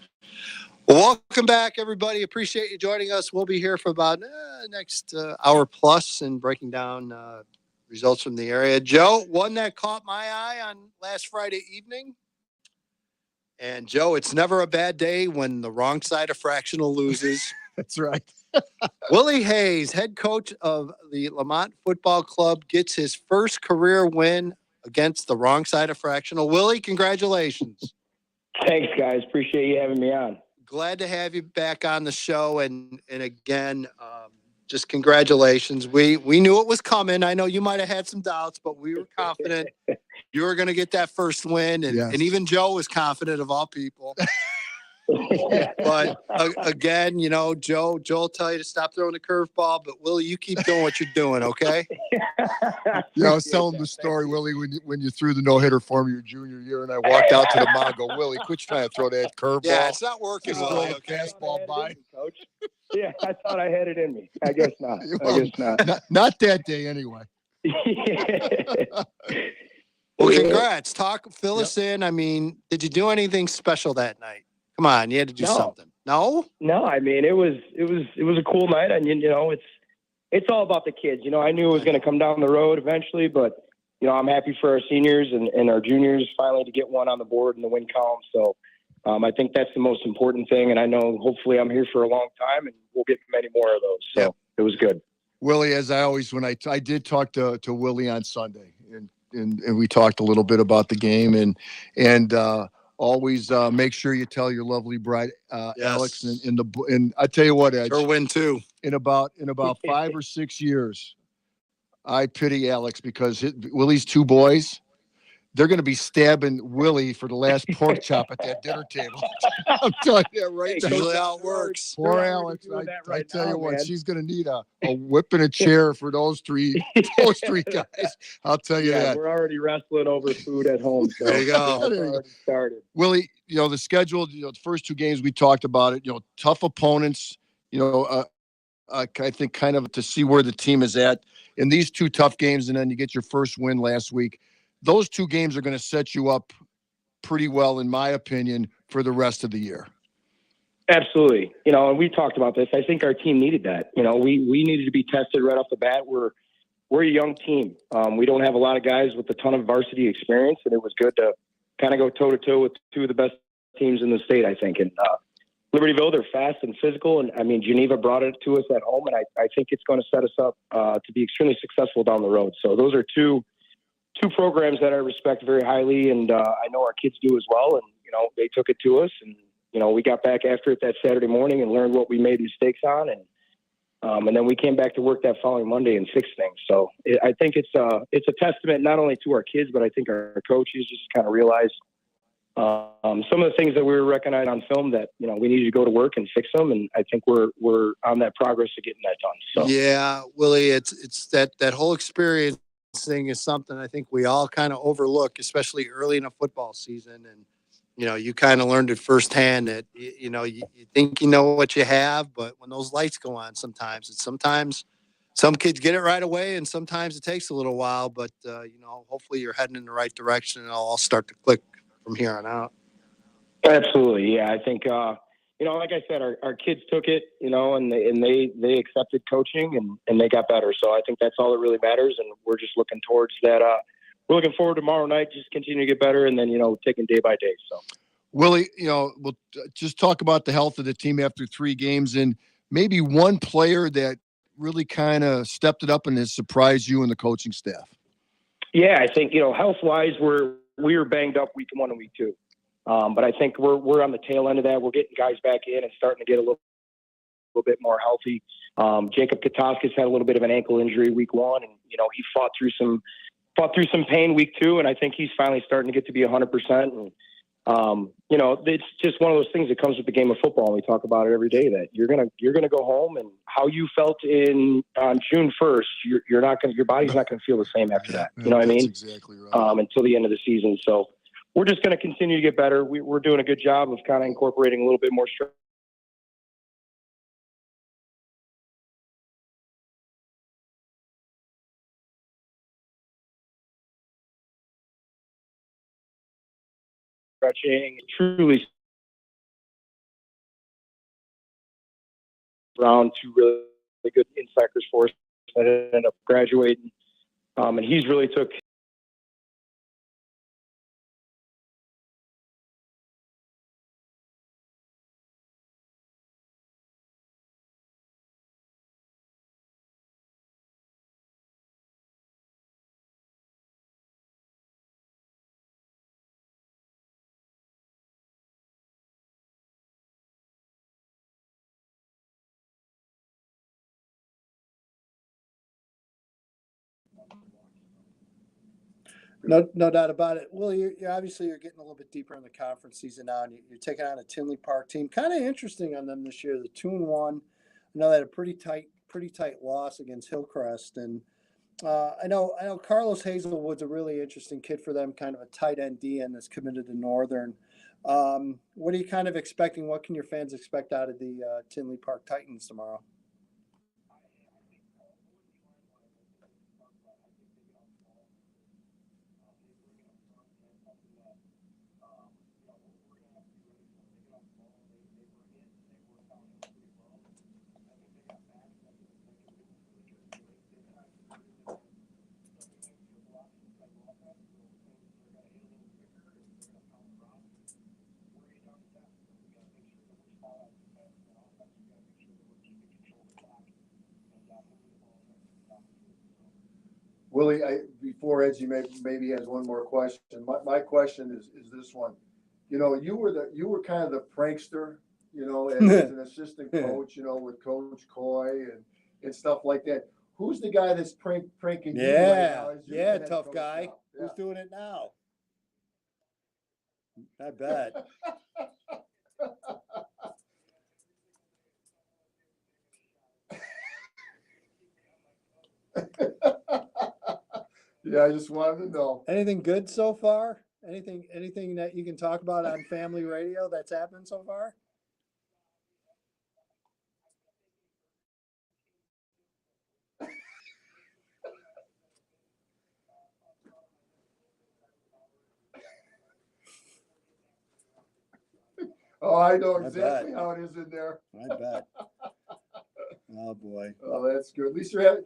Well, welcome back, everybody. Appreciate you joining us. We'll be here for about next hour plus and breaking down results from the area. Joe, one that caught my eye on last Friday evening. And, Joe, it's never a bad day when the wrong side of fractional loses. That's right. Willie Hayes, head coach of the Lamont Football Club, gets his first career win against the wrong side of fractional. Willie, congratulations. Thanks, guys. Appreciate you having me on. Glad to have you back on the show. And again, just congratulations. We knew it was coming. I know you might have had some doubts, but we were confident you were going to get that first win. And, Yes. and even Joe was confident, of all people. But again, you know, Joe will tell you to stop throwing the curveball, but Willie, you keep doing what you're doing, okay? Yeah, I was telling the story, Willie, when you threw the no-hitter for me your junior year, and I walked out to the mound and go, Willie, quit trying to throw that curveball. Yeah, it's not working. Just Willie, throw the okay? fastball by. Coach. Yeah, I thought I had it in me. I guess not. Well, not that day anyway. Well, congrats. Fill us in. I mean, did you do anything special that night? Come on, you had to do something. No? No, I mean it was a cool night, and you know it's all about the kids. You know, I knew it was going to come down the road eventually, but you know I'm happy for our seniors and our juniors finally to get one on the board in the win column. So I think that's the most important thing, and I know hopefully I'm here for a long time, and we'll get many more of those. So It was good. Willie, as I always, when I did talk to Willie on Sunday, and we talked a little bit about the game, and always make sure you tell your lovely bride, Alex, and I tell you what, Edge, her win too. In about 5 or 6 years, I pity Alex because Willie's 2 boys, they're going to be stabbing Willie for the last pork chop at that dinner table. I'm telling you that right now. Usually how it works. Poor Alex. I tell you what, she's going to need a whip and a chair for those three guys. I'll tell you that. We're already wrestling over food at home. So there you go. It's already started. Willie, you know, the schedule, you know, the first 2 games we talked about it, you know, tough opponents, you know, I think kind of to see where the team is at in these 2 tough games. And then you get your first win last week. Those 2 games are going to set you up pretty well, in my opinion, for the rest of the year. Absolutely. You know, and we talked about this. I think our team needed that. You know, we needed to be tested right off the bat. We're a young team. We don't have a lot of guys with a ton of varsity experience, and it was good to kind of go toe-to-toe with 2 of the best teams in the state, I think. And Libertyville, they're fast and physical, and, I mean, Geneva brought it to us at home, and I think it's going to set us up to be extremely successful down the road. So those are two programs that I respect very highly, and I know our kids do as well. And, you know, they took it to us, and, you know, we got back after it that Saturday morning and learned what we made mistakes on. And And then we came back to work that following Monday and fixed things. So I think it's a testament not only to our kids, but I think our coaches just kind of realized some of the things that we were recognized on film that, we needed to go to work and fix them. And I think we're on that progress of getting that done. So yeah, Willie, it's that whole experience thing is something I think we all kind of overlook, especially early in a football season. And, you kind of learned it firsthand that, you think you know what you have, but when those lights go on, sometimes some kids get it right away and sometimes it takes a little while, but, hopefully you're heading in the right direction and it'll all start to click from here on out. Absolutely. Yeah. I think, like I said, our kids took it, and they accepted coaching and they got better. So I think that's all that really matters. And we're just looking towards that. We're looking forward to tomorrow night, just continue to get better and then, taking day by day. So Willie, we'll just talk about the health of the team after 3 games and maybe one player that really kind of stepped it up and has surprised you and the coaching staff. Yeah, I think, health wise, we were banged up week 1 and week 2. But I think we're on the tail end of that. We're getting guys back in and starting to get a little bit more healthy. Jacob Kataskis had a little bit of an ankle injury week 1, and he fought through some pain week 2, and I think he's finally starting to get to be 100%. And it's just one of those things that comes with the game of football, and we talk about it every day. That you're gonna go home, and how you felt on June 1st, your body's not gonna feel the same after that. You know what I mean? Exactly right. Until the end of the season. So we're just going to continue to get better. We're doing a good job of kind of incorporating a little bit more stretching, truly around 2 really good insiders for us that ended up graduating. And he's really took No doubt about it. Well, you're obviously getting a little bit deeper in the conference season now, and you're taking on a Tinley Park team. Kind of interesting on them this year. The 2-1. I know they had a pretty tight loss against Hillcrest, and I know Carlos Hazelwood's a really interesting kid for them, kind of a tight end DN that's committed to Northern. What are you kind of expecting? What can your fans expect out of the Tinley Park Titans tomorrow? Willie, before Edgy maybe has one more question. My question is this one. You were kind of the prankster, as an assistant coach, with Coach Coy and stuff like that. Who's the guy that's pranking you right now? Tough guy. Yeah. Who's doing it now? I bet. Yeah, I just wanted to know. Anything good so far? Anything that you can talk about on family radio that's happened so far? Oh, I know exactly how it is in there. I bet. Oh boy. Oh, that's good. At least you're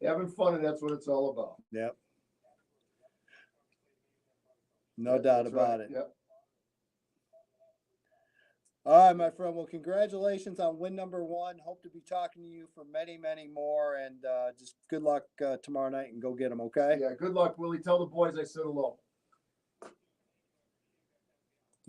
having fun, and that's what it's all about. Yep. No doubt about it. Yep. All right, my friend. Well, congratulations on win number 1. Hope to be talking to you for many, many more. And just good luck tomorrow night and go get them, okay? Yeah, good luck, Willie. Tell the boys I said hello.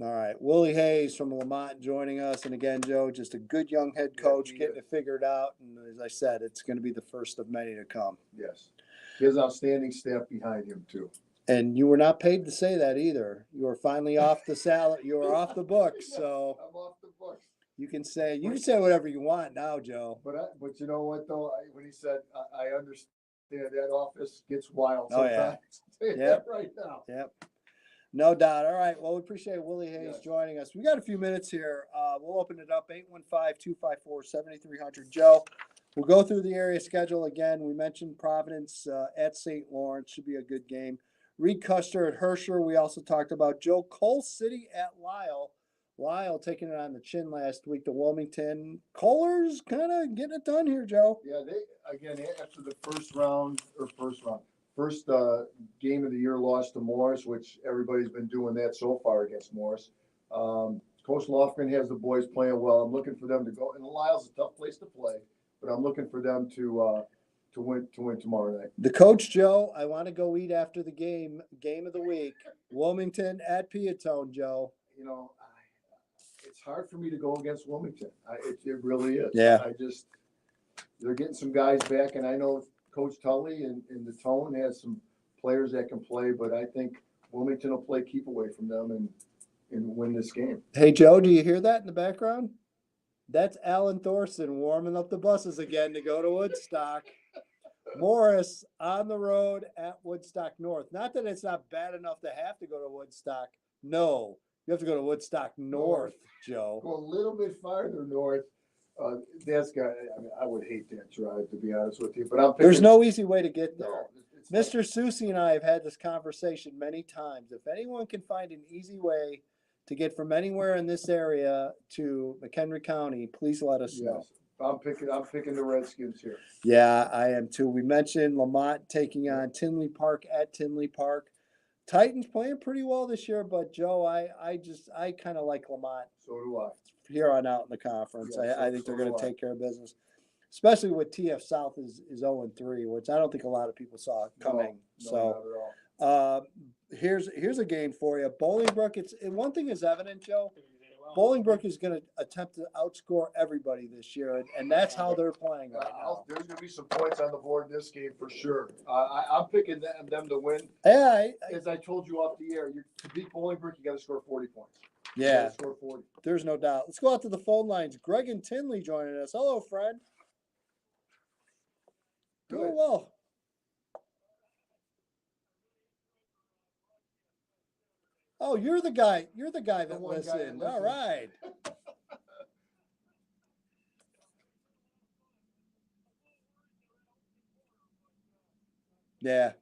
All right. Willie Hayes from Lamont joining us. And again, Joe, just a good young head coach getting it figured out. And as I said, it's going to be the first of many to come. Yes. He has outstanding staff behind him, too. And you were not paid to say that either. You were finally off the salary. You were off the books. So I'm off the books. you can say whatever you want now, Joe. But you know what, though? When he said, I understand that office gets wild Oh, sometimes. yeah. Yep. Right now. Yep. No doubt. All right. Well, we appreciate Willie Hayes joining us. We got a few minutes here. We'll open it up, 815-254-7300. Joe, we'll go through the area schedule again. We mentioned Providence at St. Lawrence. Should be a good game. Reed Custer at Herscher. We also talked about Joe. Cole City at Lyle. Lyle taking it on the chin last week to Wilmington. Kohler's kind of getting it done here, Joe. Yeah, after the first game of the year loss to Morris, which everybody's been doing that so far against Morris. Coach Lofgren has the boys playing well. I'm looking for them to go, and Lyle's a tough place to play, but I'm looking for them to win tomorrow night. The coach, Joe, I want to go eat after the game of the week. Wilmington at Piatone, Joe. You know, it's hard for me to go against Wilmington. It really is. Yeah. They're getting some guys back, and I know Coach Tully and the Tone has some players that can play, but I think Wilmington will play keep away from them and win this game. Hey, Joe, do you hear that in the background? That's Alan Thorson warming up the buses again to go to Woodstock. Morris on the road at Woodstock North. Not that it's not bad enough to have to go to Woodstock. No, you have to go to Woodstock North, Joe. Go a little bit farther north. I would hate that drive, to be honest with you. But there's no easy way to get there. No, Mr. Susi and I have had this conversation many times. If anyone can find an easy way to get from anywhere in this area to McHenry County, please let us know. I'm picking the Redskins here. Yeah, I am too. We mentioned Lamont taking on Tinley Park at Tinley Park. Titans playing pretty well this year, but Joe, I kind of like Lamont. So do I. Here on out in the conference. Yeah, I think they're going to take care of business, especially with TF South is 0-3, which I don't think a lot of people saw coming. No, not at all. Here's a game for you. Bolingbrook. One thing is evident, Joe. Bolingbrook is going to attempt to outscore everybody this year, and that's how they're playing right now. There's going to be some points on the board in this game for sure. I'm picking them to win. Yeah, as I told you off the air, to beat Bolingbrook, you got to score 40 points. Yeah, score 40. There's no doubt. Let's go out to the phone lines. Greg and Tinley joining us. Hello, friend. Doing well. Oh, you're the guy. You're the guy that listened. All right. Yeah.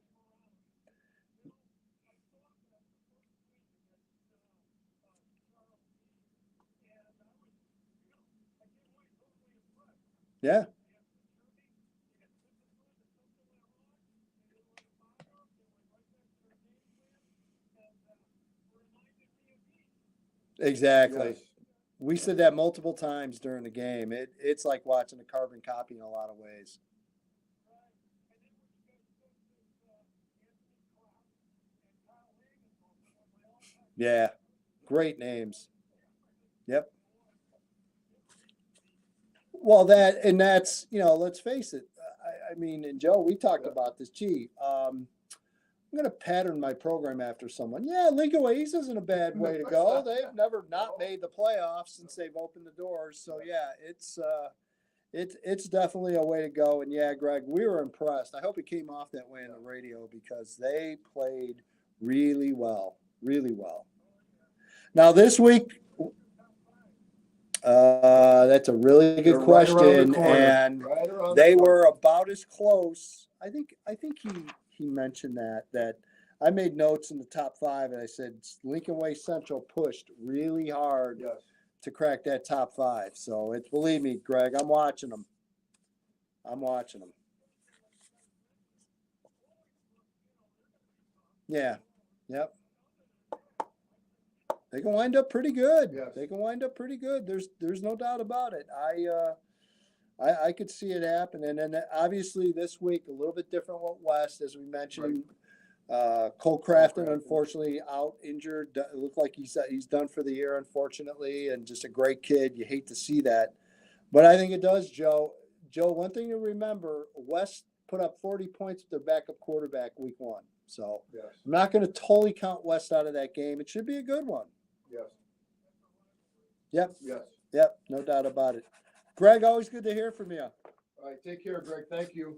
Yeah. Exactly. Yes. We said that multiple times during the game. It's like watching a carbon copy in a lot of ways. Yeah. Great names. Yep. Well, that's, let's face it. I mean, and Joe, we talked about this. I'm going to pattern my program after someone. Yeah, Lincoln East isn't a bad way to go. They've never not made the playoffs since they've opened the doors. So, yeah, it's definitely a way to go. And, yeah, Greg, we were impressed. I hope it came off that way on the radio because they played really well, really well. Now, this week, that's a really good question, and they were about as close. I think he mentioned that I made notes in the top 5, and I said Lincoln Way Central pushed really hard to crack that top 5. So believe me, Greg, I'm watching them. Yeah. Yep. They can wind up pretty good. Yes. They can wind up pretty good. There's no doubt about it. I could see it happen. And then obviously this week, a little bit different with West, as we mentioned. Cole Crafton, unfortunately, out injured. It looked like he's done for the year, unfortunately, and just a great kid. You hate to see that. But I think it does, Joe. Joe, one thing to remember, West put up 40 points with their backup quarterback week 1. So I'm not going to totally count West out of that game. It should be a good one. Yes. Yep. Yes. Yep. No doubt about it. Greg, always good to hear from you. All right. Take care, Greg. Thank you.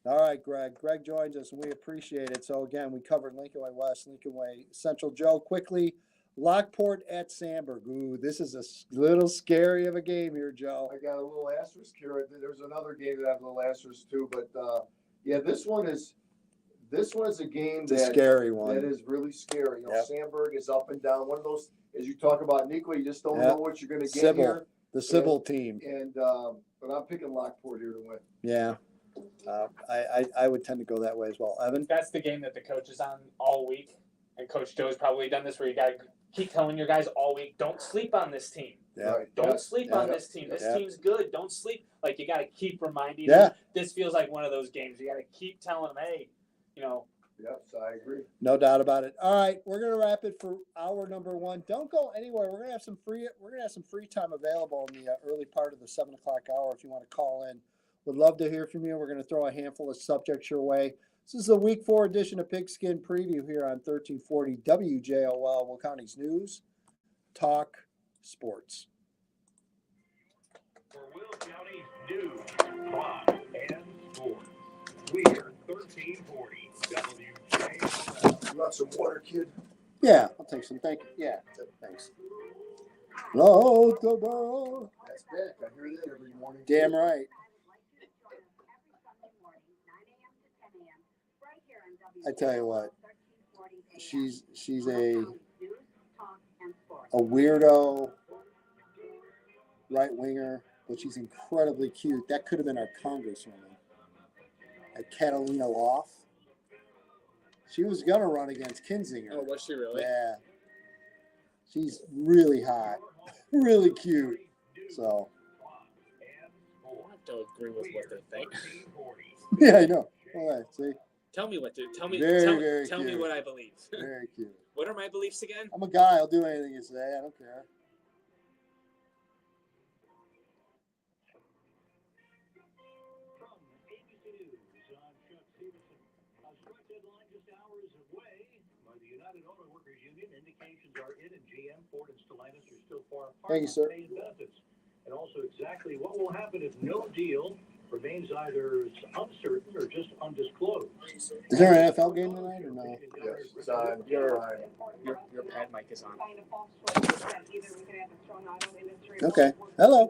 All right, Greg. Greg joins us, and we appreciate it. So, again, we covered Lincoln Way West, Lincoln Way Central. Joe, quickly, Lockport at Sandburg. Ooh, this is a little scary of a game here, Joe. I got a little asterisk here. There's another game that I have a little asterisk too, but yeah, this one is a game It's a scary one. that is really scary. You know, Yep. Sandburg is up and down. One of those, as you talk about, Nico, you just don't Yep. know what you're going to get Sybil, here. the Sybil team. And but I'm picking Lockport here to win. Yeah. I would tend to go that way as well. Evan? That's the game that the coach is on all week. And Coach Joe's probably done this where you got to keep telling your guys all week, don't sleep on this team. Yeah. Right. Don't Yeah. sleep Yeah. on this team. This Yeah. team's good. Don't sleep. Like, you got to keep reminding Yeah. them. This feels like one of those games. You got to keep telling them, hey, you know. Yes, I agree. No doubt about it. All right, we're gonna wrap it for hour number 1. Don't go anywhere. We're gonna have some free time available in the early part of the 7:00 hour if you want to call in. Would love to hear from you. We're gonna throw a handful of subjects your way. This is the Week 4 edition of Pigskin Preview here on 1340 WJOL, Will County's News, Talk, Sports. For Will County News, Talk, and Sports, we're 1340 WJOL. You want some water, kid? Yeah, I'll take some. Thank you. Yeah, thanks. Hello, the world. That's back. I hear that every morning. Damn right. I tell you what, she's a weirdo right winger, but she's incredibly cute. That could have been our congresswoman, Catalina Loft. She was gonna run against Kinzinger. Oh, was she really? Yeah, she's really hot, really cute. So I have to agree with what they think. yeah, I know. All right, see, Tell me what to tell me. Very, tell very tell me cute. what I believe. very cute. What are my beliefs again? I'm a guy. I'll do anything you say. I don't care. Thank you, sir. And also exactly what will happen if no deal remains either uncertain or just undisclosed. Is there an NFL game tonight or no? Yes, it's on. Your pad mic is on. Okay. Hello.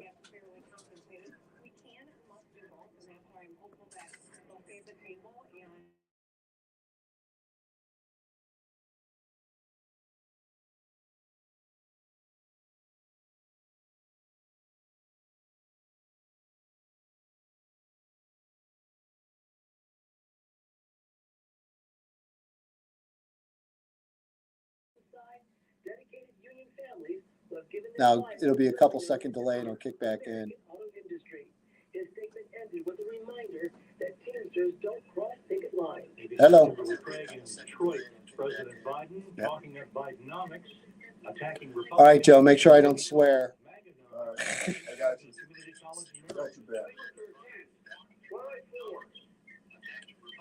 Now it'll be a couple second delay and it'll kick back in. His statement ended with a reminder that Teamsters don't cross picket lines. Hello. Craig in Detroit, President Biden talking of Bidenomics, attacking Republicans. All right, Joe. Make sure I don't swear. All right. I got you. Not too bad. All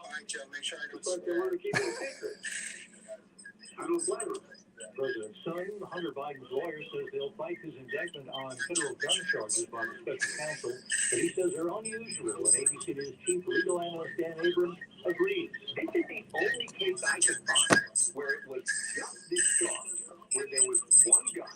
right, Joe. Make sure I Looks like they want to keep it a secret. I don't blame them. President's son, Hunter Biden's lawyer, says they'll fight his indictment on federal gun charges by the special counsel, but he says they're unusual, and ABC News chief legal analyst Dan Abrams agrees. This is the only case I could find where it was just this soft, where there was one gun.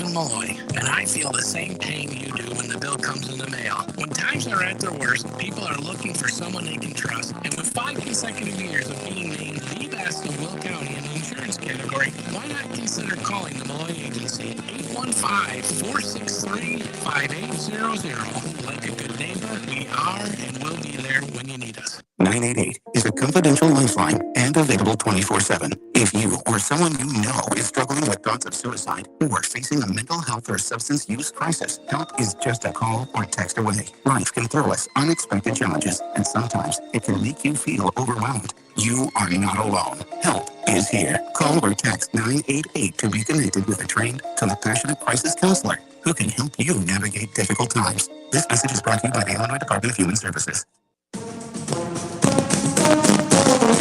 Kevin Malloy, and I feel the same pain you do when the bill comes in the mail. When times are at their worst, people are looking for someone they can trust. And with 5 consecutive years of being named the best in Will County in the insurance category, why not consider calling the Malloy Agency? 815-463-5800. Like a good neighbor, we are and will be there when you need us. 988 is a confidential lifeline and available 24/7. If you or someone you know is struggling with thoughts of suicide or facing a mental health or substance use crisis, help is just a call or text away. Life can throw us unexpected challenges, and sometimes it can make you feel overwhelmed. You are not alone. Help is here. Call or text 988 to be connected with a trained, compassionate crisis counselor who can help you navigate difficult times. This message is brought to you by the Illinois Department of Human Services.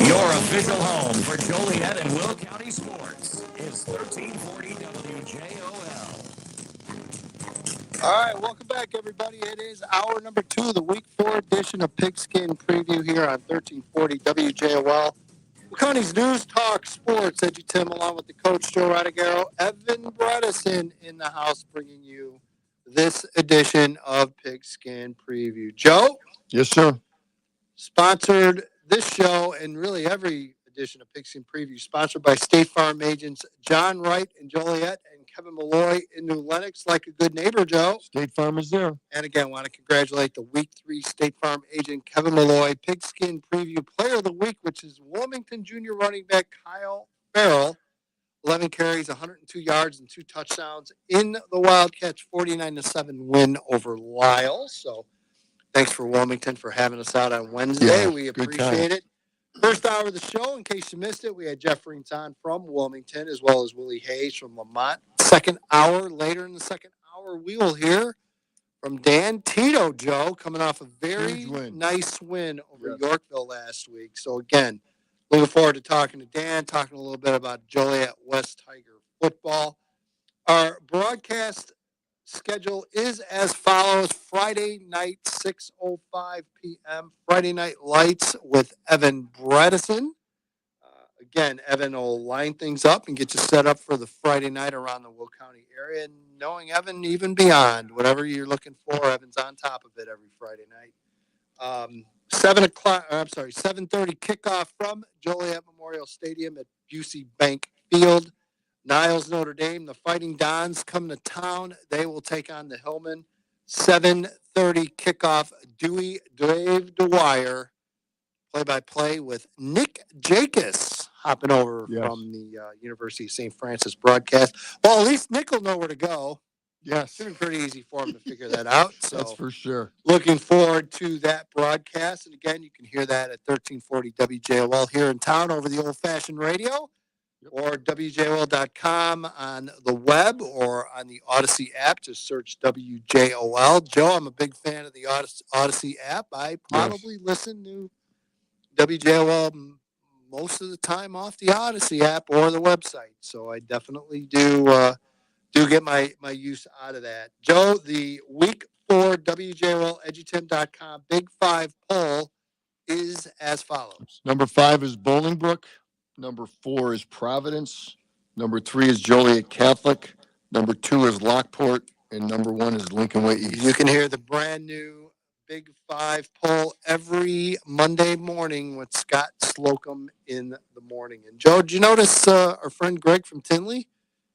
Your official home for Joliet and Will County sports is 1340 WJOL. All right, welcome back, everybody. It is hour number 2 of the Week 4 edition of Pigskin Preview here on 1340 WJOL. Will County's News Talk Sports. EDGYTIM along with the coach, Joe Radagaro, Evan Bredesen in the house, bringing you this edition of Pigskin Preview. Joe? Yes, sir. Sponsored this show and really every edition of Pigskin Preview, sponsored by State Farm agents John Wright in Joliet and Kevin Malloy in New Lenox. Like a good neighbor, Joe. State Farm is there. And again, want to congratulate the Week 3 State Farm agent Kevin Malloy, Pigskin Preview Player of the Week, which is Wilmington Junior running back Kyle Farrell. 11 carries, 102 yards, and 2 touchdowns in the Wildcats' 49-7 win over Lyle. So thanks for Wilmington for having us out on Wednesday. Yeah, we appreciate it. First hour of the show, in case you missed it, we had Jeff Rington from Wilmington as well as Willie Hayes from Lamont. Second hour, later in the second hour, we will hear from Dan Tito, Joe, coming off a very nice win over Yorkville last week. So, again, looking forward to talking to Dan, talking a little bit about Joliet West Tiger football. Our broadcast schedule is as follows. Friday night, 6:05 p.m., Friday Night Lights with Evan Bredesen. Again, Evan will line things up and get you set up for the Friday night around the Will County area. And knowing Evan even beyond, whatever you're looking for, Evan's on top of it every Friday night. 7:30 kickoff from Joliet Memorial Stadium at Busey Bank Field. Niles, Notre Dame, the Fighting Dons come to town. They will take on the Hillmen. 7:30 kickoff. Dave Dwyer, play-by-play with Nick Jacobs, hopping over from the University of St. Francis broadcast. Well, at least Nick will know where to go. Yes. It's been pretty easy for him to figure that out. So that's for sure. Looking forward to that broadcast. And again, you can hear that at 1340 WJOL here in town over the old-fashioned radio. Or WJOL.com on the web or on the Odyssey app. Just search WJOL. Joe, I'm a big fan of the Odyssey app. I probably listen to WJOL most of the time off the Odyssey app or the website. So I definitely do get my use out of that. Joe, the Week 4 WJOL EDGYTIM.com Big 5 poll is as follows. Number 5 is Bolingbrook. Number 4 is Providence. Number 3 is Joliet Catholic. Number 2 is Lockport. And number 1 is Lincoln Way East. You can hear the brand new Big 5 poll every Monday morning with Scott Slocum in the morning. And Joe, did you notice our friend Greg from Tinley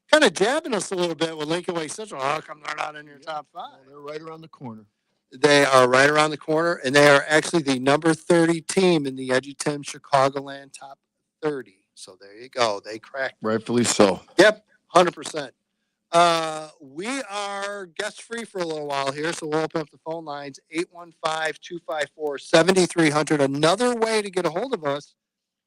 kind of jabbing us a little bit with Lincoln Way Central? How come they're not in your top 5? Well, they're right around the corner. They are right around the corner, and they are actually the number 30 team in the EDGYTIM Chicagoland top 30. So there you go. They cracked. Rightfully so. Yep, 100%. We are guest free for a little while here, so we'll open up the phone lines 815-254-7300. Another way to get a hold of us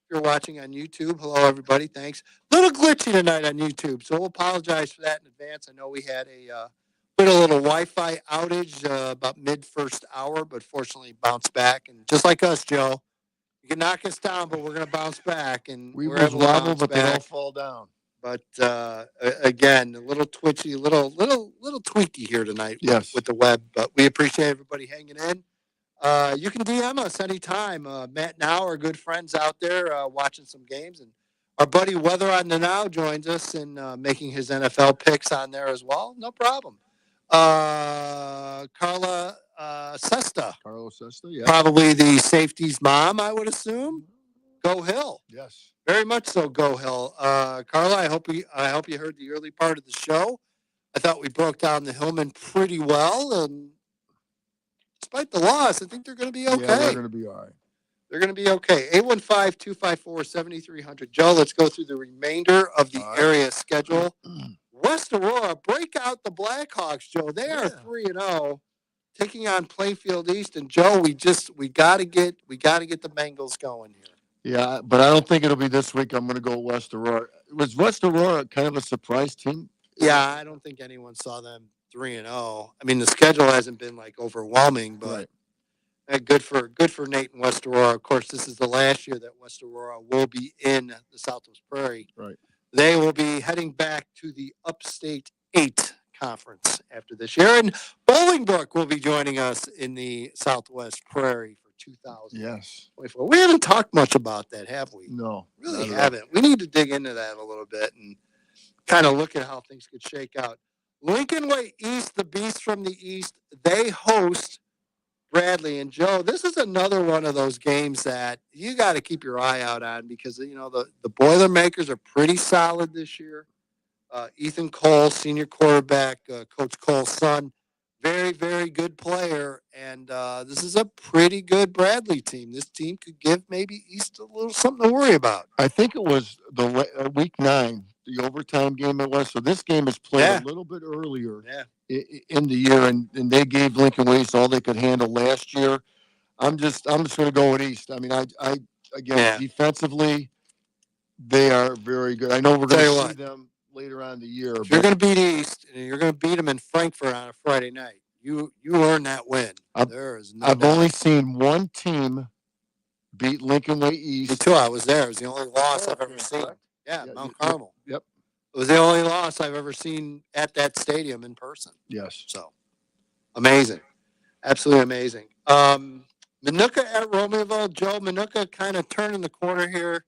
if you're watching on YouTube. Hello, everybody. Thanks. Little glitchy tonight on YouTube, so we'll apologize for that in advance. I know we had a little Wi-Fi outage about mid-first hour, but fortunately bounced back. And just like us, Joe, you can knock us down, but we're going to bounce back. And we're able to wobble, but they don't fall down. But again, a little twitchy, little tweaky here tonight with the web. But we appreciate everybody hanging in. You can DM us anytime. Matt and I are good friends out there watching some games, and Our buddy Weather on the Now joins us in making his NFL picks on there as well. No problem. Carla Sesta. Carlos Sesta, yeah. Probably the safety's mom, I would assume. Go Hill. Yes. Very much so, Go Hill. Carla, I hope you heard the early part of the show. I thought we broke down the Hillman pretty well, and despite the loss, I think they're going to be okay. Yeah, they're going to be all right. They're going to be okay. 815-254-7300. Joe, let's go through the remainder of the area schedule. West Aurora, break out the Blackhawks, Joe. They are 3-0, taking on Plainfield East. And Joe, we got to get the Bengals going here. Yeah, but I don't think it'll be this week. I'm going to go West Aurora. Was West Aurora kind of a surprise team? Yeah, I don't think anyone saw them 3-0. I mean, the schedule hasn't been like overwhelming, but good for Nate and West Aurora. Of course, this is the last year that West Aurora will be in the Southwest Prairie. Right. They will be heading back to the Upstate 8 Conference after this year, and Bolingbrook will be joining us in the Southwest Prairie for 2000. Yes. We haven't talked much about that, have we? No. Really haven't. We need to dig into that a little bit and kind of look at how things could shake out. Lincoln Way East, the Beast from the East, they host Bradley. And Joe, this is another one of those games that you got to keep your eye out on because, the Boilermakers are pretty solid this year. Ethan Cole, senior quarterback, Coach Cole's son, very, very good player. And this is a pretty good Bradley team. This team could give maybe East a little something to worry about. I think it was the week 9, the overtime game it was. So this game is played a little bit earlier in the year, and they gave Lincoln Way all they could handle last year. I'm just going to go with East. I mean, defensively, they are very good. I know we're going to see them later on in the year. If you're going to beat East, and you're going to beat them in Frankfurt on a Friday night, you earn that win. I've only seen one team beat Lincoln Way East. Me too. I was there. It was the only loss I've ever seen. Yeah, Mount Carmel. Yep. It was the only loss I've ever seen at that stadium in person. Yes. So, amazing. Absolutely amazing. Minooka at Romeoville. Joe, Minooka kind of turning the corner here.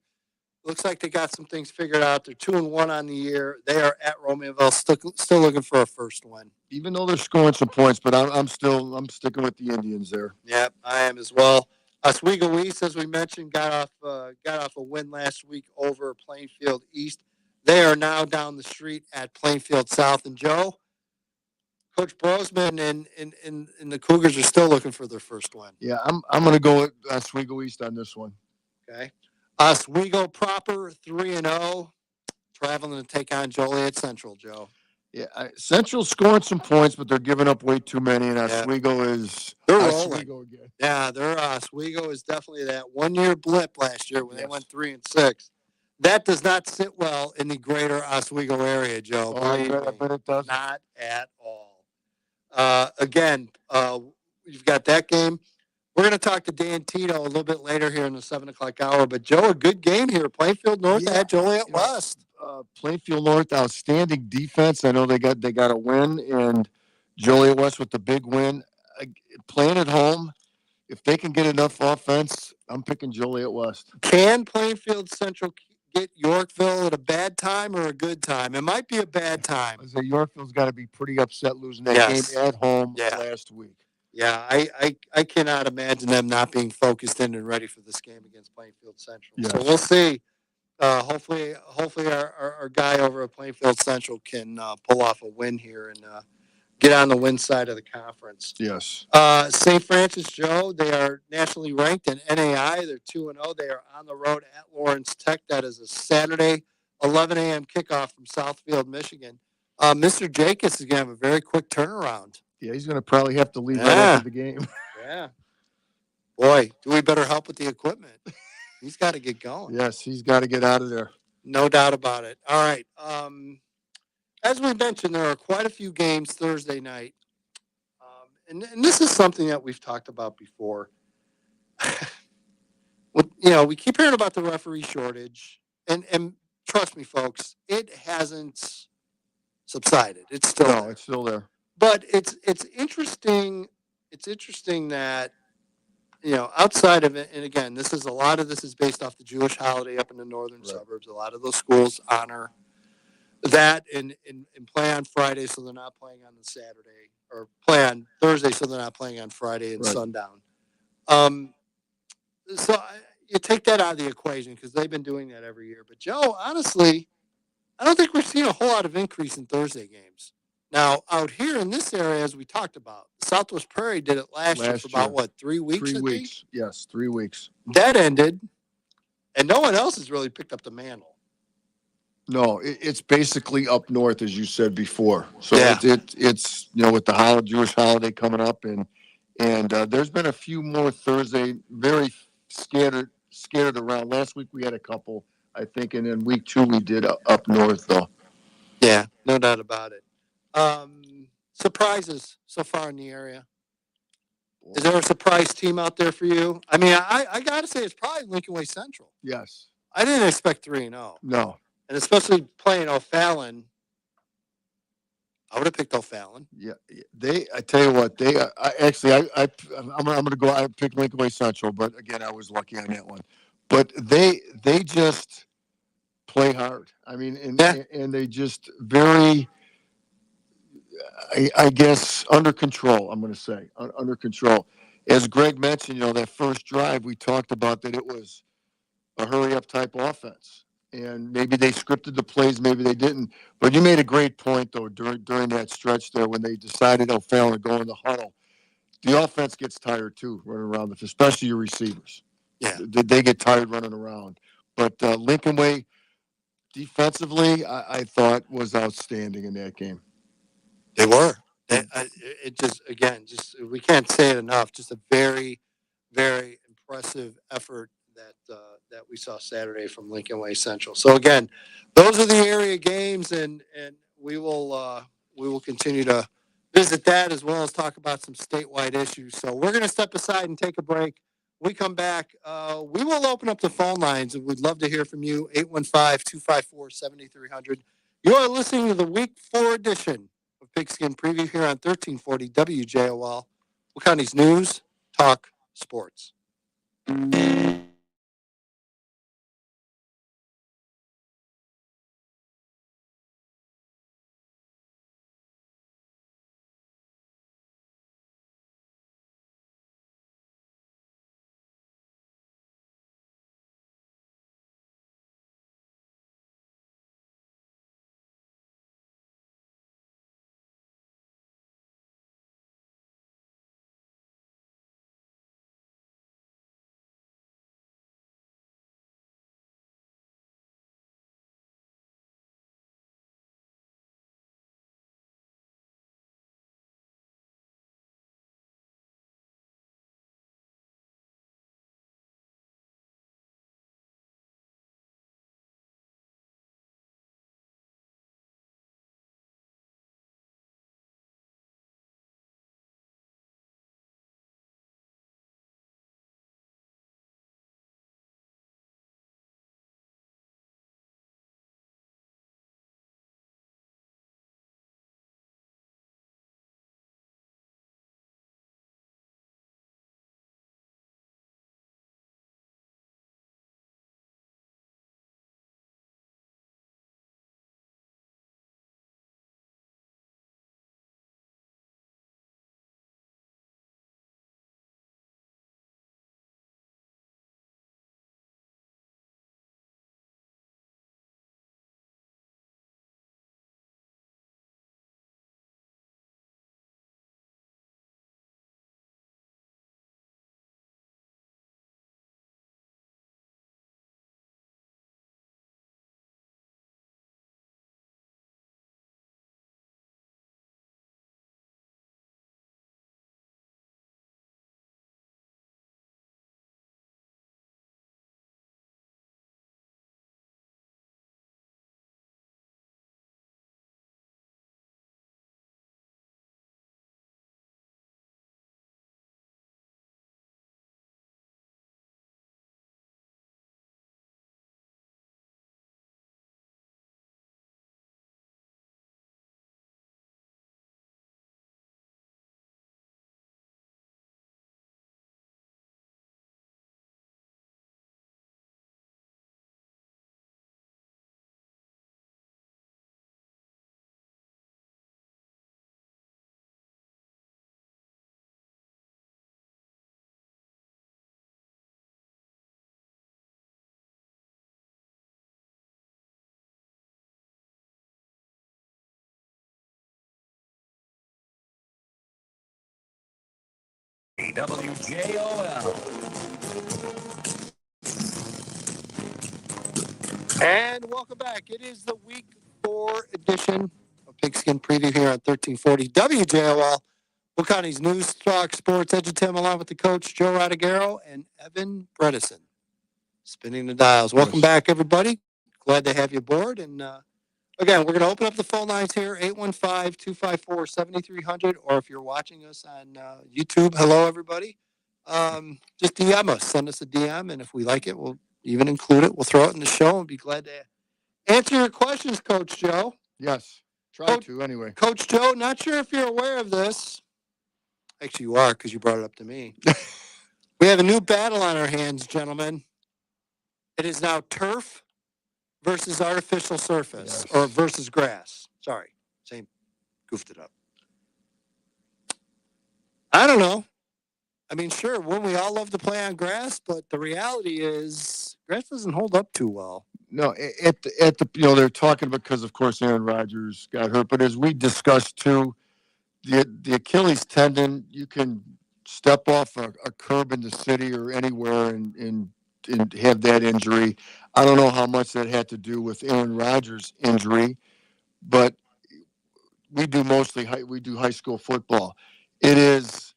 Looks like they got some things figured out. They're 2-1 on the year. They are at Romeoville, still looking for a first win. Even though they're scoring some points, but I'm sticking with the Indians there. Yep, I am as well. Oswego East, as we mentioned, got off a win last week over Plainfield East. They are now down the street at Plainfield South. And Joe, Coach Brosman and the Cougars are still looking for their first win. Yeah, I'm going to go with Oswego East on this one. Okay. Oswego proper 3-0, traveling to take on Joliet Central, Joe. Yeah, Central's scoring some points, but they're giving up way too many, and Oswego is they're Oswego rolling again. Yeah, Oswego is definitely that 1-year blip last year when they went 3-6. That does not sit well in the greater Oswego area, Joe. I bet it does. Not at all. Again, you've got that game. We're going to talk to Dan Tito a little bit later here in the 7 o'clock hour. But, Joe, a good game here. Plainfield North at Joliet West. Plainfield North, outstanding defense. I know they got a win, and Joliet West with the big win. Playing at home, if they can get enough offense, I'm picking Joliet West. Can Plainfield Central get Yorkville at a bad time or a good time? It might be a bad time. I say Yorkville's got to be pretty upset losing that game at home last week. Yeah, I cannot imagine them not being focused in and ready for this game against Plainfield Central. Yes. So we'll see. Hopefully our guy over at Plainfield Central can pull off a win here and get on the win side of the conference. Yes. St. Francis, Joe, they are nationally ranked in NAI. They're 2-0. They are on the road at Lawrence Tech. That is a Saturday, 11 a.m. kickoff from Southfield, Michigan. Mr. Jacobs is going to have a very quick turnaround. Yeah, he's going to probably have to leave right after the game. Yeah. Boy, do we better help with the equipment. He's got to get going. Yes, he's got to get out of there. No doubt about it. All right. As we mentioned, there are quite a few games Thursday night. And this is something that we've talked about before. We keep hearing about the referee shortage. And trust me, folks, it hasn't subsided. It's still there. It's still there. But it's interesting. It's interesting that outside of it, and again, a lot of this is based off the Jewish holiday up in the northern suburbs. A lot of those schools honor that and play on Friday, so they're not playing on the Saturday, or play on Thursday, so they're not playing on Friday and sundown. You take that out of the equation because they've been doing that every year. But Joe, honestly, I don't think we're seeing a whole lot of increase in Thursday games. Now, out here in this area, as we talked about, Southwest Prairie did it last year for about, 3 weeks? 3 weeks. Yes, 3 weeks. That ended, and no one else has really picked up the mantle. No, it's basically up north, as you said before. So it's with the Jewish holiday coming up, and there's been a few more Thursday, very scattered around. Last week we had a couple, I think, and then week 2 we did up north, though. Yeah, no doubt about it. Surprises so far in the area? Is there a surprise team out there for you? I mean, I got to say it's probably Lincoln Way Central. Yes. I didn't expect 3-0. No. And especially playing O'Fallon. I would have picked O'Fallon. Yeah, I tell you what, I'm going to go. I picked Lincoln Way Central, but again, I was lucky on that one. But they just play hard. I mean, and they just very, I guess, under control. I'm going to say under control. As Greg mentioned, that first drive we talked about, that it was a hurry up type offense. And maybe they scripted the plays, maybe they didn't. But you made a great point, though, during that stretch there when they decided O'Fallon to go in the huddle. The offense gets tired, too, running around, especially your receivers. Yeah. They get tired running around. But Lincoln Way, defensively, I thought was outstanding in that game. They were. We can't say it enough. Just a very, very impressive effort that we saw Saturday from Lincoln Way Central. So again, those are the area games, and we will continue to visit that as well as talk about some statewide issues. So we're going to step aside and take a break. When we come back, we will open up the phone lines, and we'd love to hear from you. 815-254-7300. You are listening to the Week 4 edition of Pigskin Preview here on 1340 WJOL. Will County's News, Talk, Sports. WJOL. And welcome back. It is the week 4 edition of Pigskin Preview here on 1340 WJOL. Will County's News Talk Sports EDGYTIM, along with the coach Joe Radagaro and Evan Bredesen. Spinning the dials. Welcome back, everybody. Glad to have you aboard. And again, we're going to open up the phone lines here, 815-254-7300. Or if you're watching us on YouTube, hello, everybody. Just DM us. Send us a DM. And if we like it, we'll even include it. We'll throw it in the show and be glad to answer your questions, Coach Joe. Yes. Try to, anyway. Coach Joe, not sure if you're aware of this. Actually, you are because you brought it up to me. We have a new battle on our hands, gentlemen. It is now turf versus artificial surface, or versus grass. Sorry, goofed it up. I don't know. I mean, sure, wouldn't we all love to play on grass? But the reality is, grass doesn't hold up too well. No, at the they're talking because, of course, Aaron Rodgers got hurt. But as we discussed too, the Achilles tendon, you can step off a curb in the city or anywhere and have that injury. I don't know how much that had to do with Aaron Rodgers' injury, but we do high school football. It is,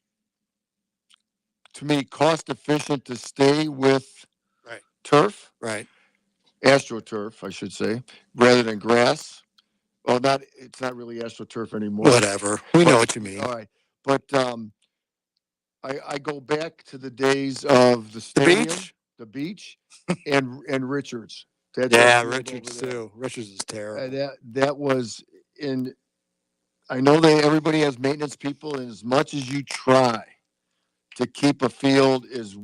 to me, cost efficient to stay with turf, AstroTurf, I should say, rather than grass. Well, it's not really AstroTurf anymore. Whatever. We know what you mean. All right. But I go back to the days of the stadium, the beach, and Richards. Richards too. Richards is terrible. That was in. I know everybody has maintenance people, and as much as you try to keep a field as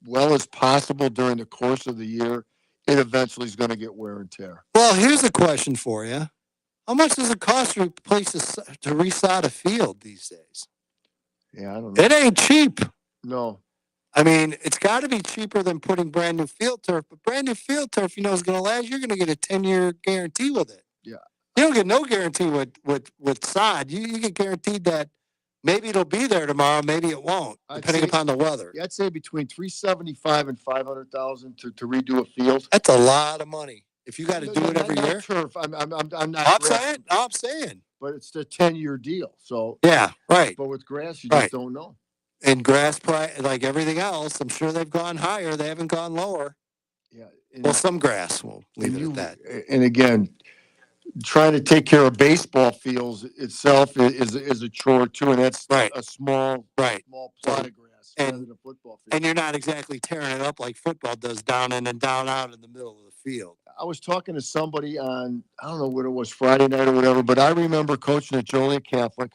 well as possible during the course of the year, it eventually is going to get wear and tear. Well, here's a question for you. How much does it cost to resod a field these days? Yeah, I don't know. It ain't cheap. No. I mean, it's got to be cheaper than putting brand new field turf, but brand new field turf, is going to last. You're going to get a 10-year guarantee with it. Yeah. You don't get no guarantee with sod. You get guaranteed that maybe it'll be there tomorrow, maybe it won't, depending upon the weather. I'd say between $375,000 and $500,000 to redo a field. That's a lot of money. If you got to do it every year. Turf. I'm not. I'm saying. But it's a 10-year deal. So yeah, right. But with grass, you just don't know. And grass price, like everything else, I'm sure they've gone higher. They haven't gone lower. Yeah. Well, some grass. We'll leave it at that. And again, trying to take care of baseball fields itself is a chore too, and that's a small plot of grass rather than a football field. And you're not exactly tearing it up like football does down in and down out in the middle of the field. I was talking to somebody on, I don't know what it was, Friday night or whatever, but I remember coaching at Joliet Catholic,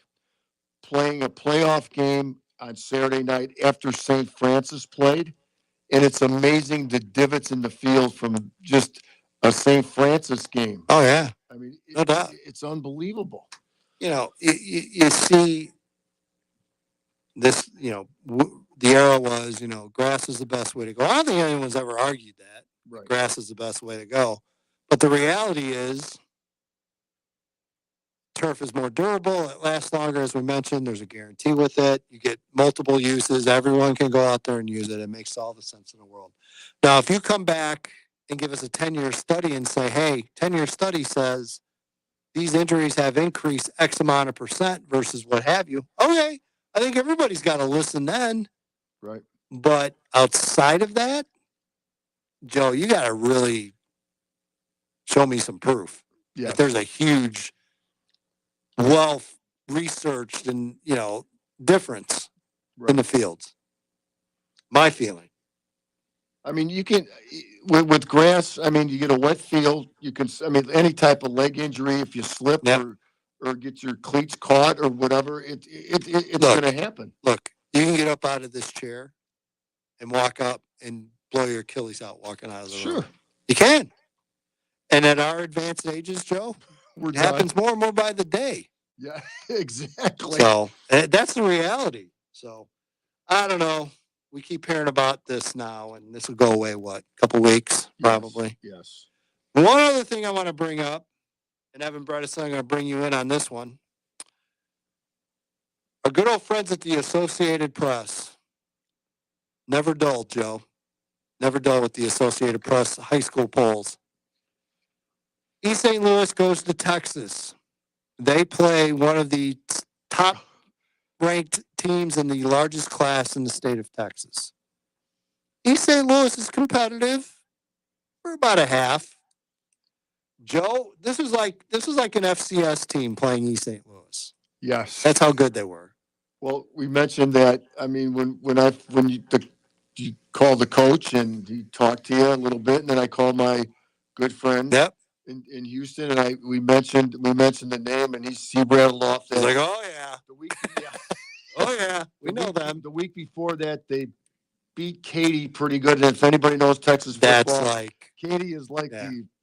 playing a playoff game on Saturday night after St. Francis played, and it's amazing the divots in the field from just a St. Francis game. Oh, yeah. I mean, no doubt. It's unbelievable. You see this, the era was, grass is the best way to go. I don't think anyone's ever argued that. Right. Grass is the best way to go. But the reality is turf is more durable. It lasts longer, as we mentioned. There's a guarantee with it. You get multiple uses. Everyone can go out there and use it. It makes all the sense in the world. Now, if you come back and give us a 10-year study and say, hey, 10-year study says these injuries have increased X amount of percent versus what have you. Okay, I think everybody's got to listen then. Right. But outside of that, Joe, you got to really show me some proof that there's a huge, well-researched and, difference in the fields. My feeling. I mean, you can, with grass, I mean, you get a wet field, you can, any type of leg injury, if you slip or get your cleats caught or whatever, it's going to happen. Look, you can get up out of this chair and walk up and blow your Achilles out walking out of the room. You can. And at our advanced ages, Joe, it happens more and more by the day. Yeah, exactly. So that's the reality. So I don't know. We keep hearing about this now, and this will go away, a couple weeks, probably? Yes. One other thing I want to bring up, and Evan Bredesen, I'm going to bring you in on this one. Our good old friends at the Associated Press Never dull, Joe. Never dull with the Associated Press high school polls. East St. Louis goes to Texas. They play one of the top-ranked teams in the largest class in the state of Texas. East St. Louis is competitive for about a half. Joe, this was like an FCS team playing East St. Louis. Yes. That's how good they were. Well, we mentioned that. I mean, when you called the coach and he talked to you a little bit, and then I called my good friend in Houston, and we mentioned the name, and he rattled off that. He's like, oh yeah, oh yeah, we know them. The week before that, they beat Katy pretty good. And if anybody knows Texas football, That's like Katy is like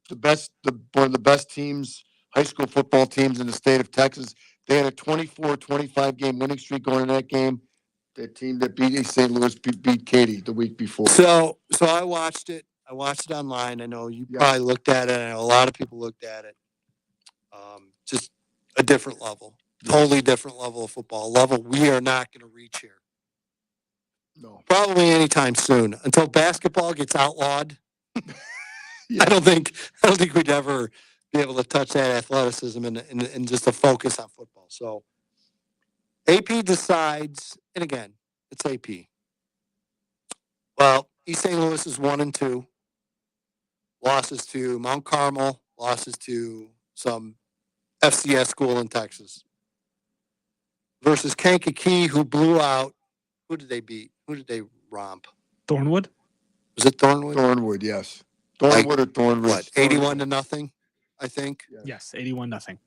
the best, one of the best teams, high school football teams in the state of Texas. They had a 24-25 game winning streak going in that game. That team that beat East St. Louis beat Katy the week before. So I watched it. I watched it online. I know you probably looked at it. I know a lot of people looked at it. Just a different level, totally different level of football. Level we are not going to reach here. No, probably anytime soon until basketball gets outlawed. I don't think we'd ever be able to touch that athleticism and just a focus on football. So AP decides, and again, it's AP. Well, East St. Louis is 1-2. Losses to Mount Carmel, losses to some FCS school in Texas. Versus Kankakee, who blew out. Who did they beat? Who did they romp? Thornwood? Was it Thornwood? Thornwood, yes. Thornwood or Thornwood? What, 81-0, I think? Yes, 81-0.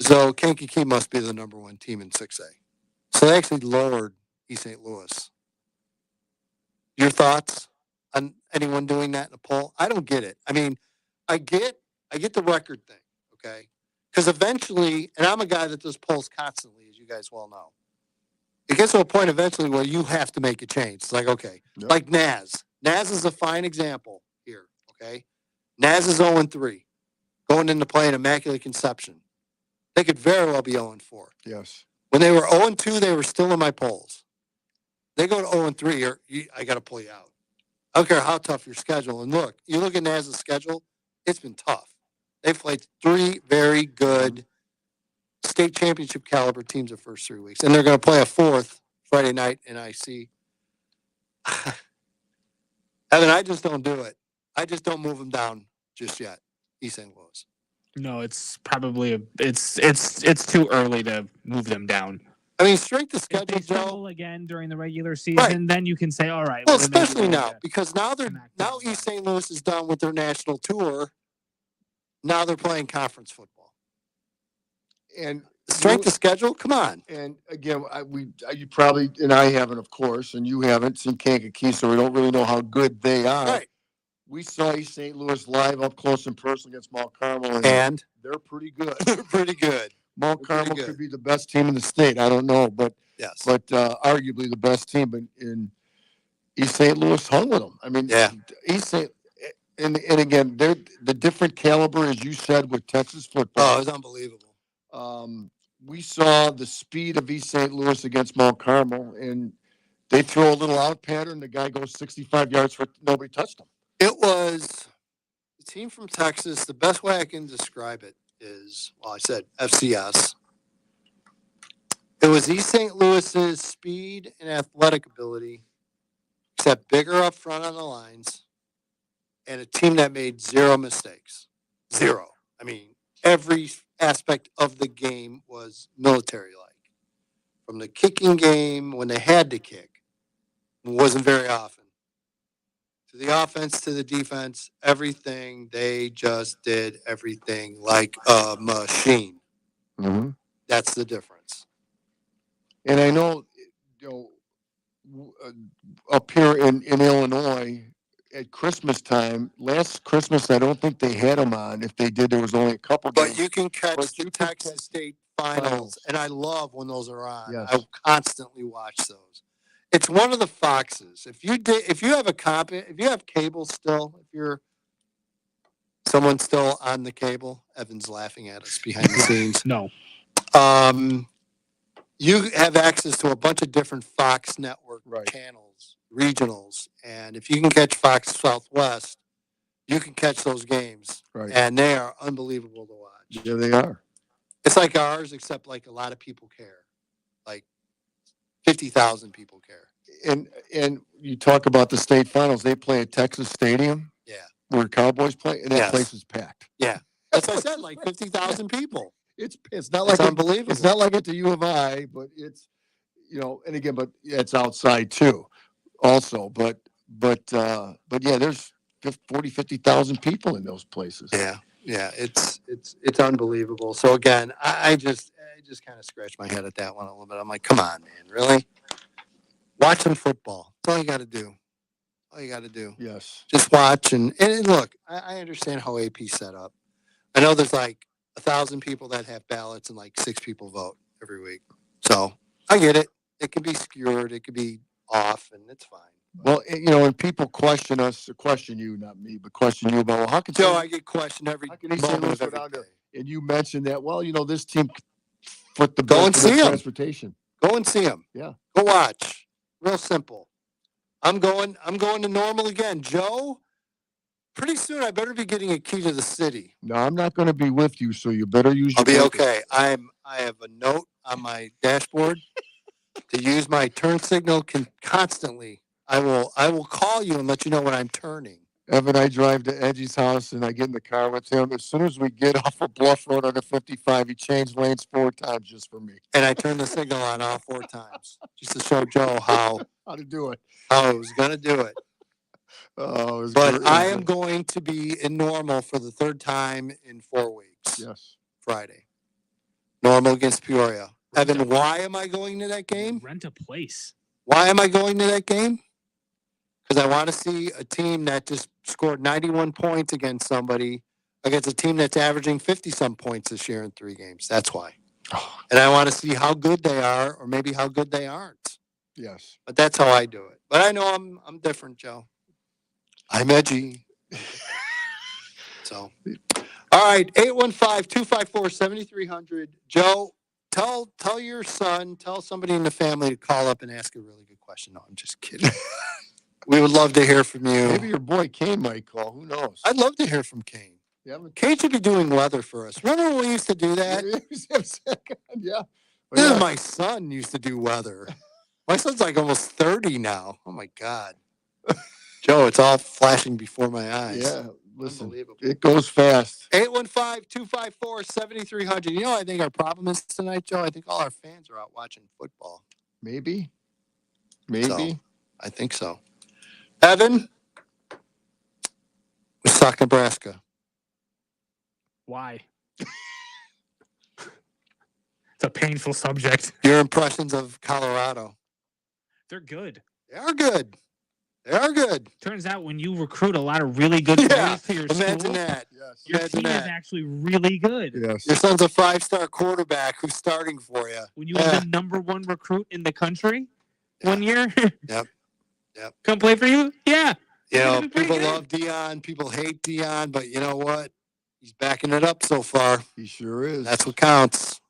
So Kankakee must be the number one team in 6A. So they actually lowered East St. Louis. Your thoughts on anyone doing that in a poll? I don't get it. I mean, I get the record thing, okay? Because eventually, and I'm a guy that does polls constantly, as you guys well know. It gets to a point eventually where you have to make a change. It's like, okay, like Naz. Naz is a fine example here, okay? Naz is 0-3, going into playing Immaculate Conception. They could very well be 0-4. Yes. When they were 0-2, they were still in my polls. They go to 0-3, I got to pull you out. I don't care how tough your schedule. And look, you look at Naz's schedule, it's been tough. They've played 3 very good state championship caliber teams the first 3 weeks. And they're going to play a 4th Friday night in IC. Evan, I just don't do it. I just don't move them down just yet. East St. Louis. No, it's probably it's too early to move them down. I mean, strength of schedule, if they stumble again during the regular season, then you can say, all right. Well, especially now, because now East St. Louis is done with their national tour. Now they're playing conference football. And strength of schedule, come on. And again, you probably, and I haven't, of course, and you haven't seen Kankakee, so we don't really know how good they are. Right. We saw East St. Louis live up close and personal against Mount Carmel, and they're pretty good. They're pretty good. Mount Carmel could be the best team in the state. I don't know, but arguably the best team in East St. Louis hung with them. I mean, East St. And again, they're the different caliber, as you said, with Texas football. Oh, it was unbelievable. We saw the speed of East St. Louis against Mount Carmel, and they throw a little out pattern. The guy goes 65 yards for nobody touched him. It was the team from Texas. The best way I can describe it is, well, I said FCS. It was East St. Louis's speed and athletic ability, except bigger up front on the lines, and a team that made 0 mistakes. 0. I mean, every aspect of the game was military-like. From the kicking game, when they had to kick, it wasn't very often. To the offense, to the defense, everything, they just did everything like a machine. Mm-hmm. That's the difference. And I know, up here in Illinois, at Christmas time, last Christmas, I don't think they had them on. If they did, there was only a couple games. But you can catch the Texas State finals, and I love when those are on. Yes. I constantly watch those. It's one of the Foxes. If you have cable still, if you're someone still on the cable, Evan's laughing at us behind the scenes. No. You have access to a bunch of different Fox network channels regionals. And if you can catch Fox Southwest, you can catch those games. Right. And they are unbelievable to watch. Yeah, they are. It's like ours, except like a lot of people care. Like 50,000 people care. And you talk about the state finals. They play at Texas Stadium. Yeah. Where Cowboys play, and that Yes. place is packed. Yeah. That's what I said, like 50,000 people. It's not like unbelievable. It's not like at the U of I, but it's and again, but it's outside too, also. But yeah, there's 50,000 people in those places. Yeah. Yeah. It's unbelievable. So again, I just kind of scratched my head at that one a little bit. I'm like, come on, man, really? Watch some football. That's all you got to do. All you got to do. Yes. Just watch and look. I understand how AP's set up. I know there's like 1,000 people that have ballots and like 6 people vote every week. So I get it. It could be skewed. It could be off, and it's fine. Well, and people question you, not me, but question you about, well, how can Joe, I get questioned every St. moment Louis of every without day. And you mentioned that, well, this team foot the Go bill and for their see 'em. transportation. Go and see them. Yeah. Go watch. Real simple. I'm going to Normal again. Joe, pretty soon I better be getting a key to the city. No, I'm not going to be with you, so you better use your I'll be bike. okay. I have a note on my dashboard to use my turn signal constantly. I will call you and let you know when I'm turning. Evan, I drive to Edgy's house and I get in the car with him. As soon as we get off of Bluff Road on the 55, he changed lanes 4 times just for me. And I turned the signal on all 4 times just to show Joe how to do it. How I was going to do it. Oh, but I am going to be in Normal for the 3rd time in 4 weeks. Yes. Friday. Normal against Peoria. Evan, why am I going to that game? Rent a place. Why am I going to that game? Because I want to see a team that just scored 91 points against a team that's averaging 50-some points this year in 3 games. That's why. And I want to see how good they are or maybe how good they aren't. Yes. But that's how I do it. But I know I'm different, Joe. I'm edgy. So, all right, 815-254-7300. Joe, tell your son, tell somebody in the family to call up and ask a really good question. No, I'm just kidding. We would love to hear from you. Maybe your boy Kane might call. Who knows? I'd love to hear from Kane. Yeah, Kane should be doing weather for us. Remember when we used to do that? Yeah. Yeah. My son used to do weather. My son's like almost 30 now. Oh, my God. Joe, it's all flashing before my eyes. Yeah, listen, it goes fast. 815-254-7300. You know what I think our problem is tonight, Joe? I think all our fans are out watching football. Maybe. So, I think so. Evan, we suck Nebraska. Why? It's a painful subject. Your impressions of Colorado. They're good. They are good. They are good. Turns out when you recruit a lot of really good players to your imagine school, that. Yes. your Imagine team is that. actually really good. Yes. Your son's a 5-star quarterback who's starting for you. When you have the number 1 recruit in the country 1 year, Yep. come play for you? Yeah. You know, It'll be pretty people good. love Dion. People hate Dion, but you know what? He's backing it up so far. He sure is. That's what counts.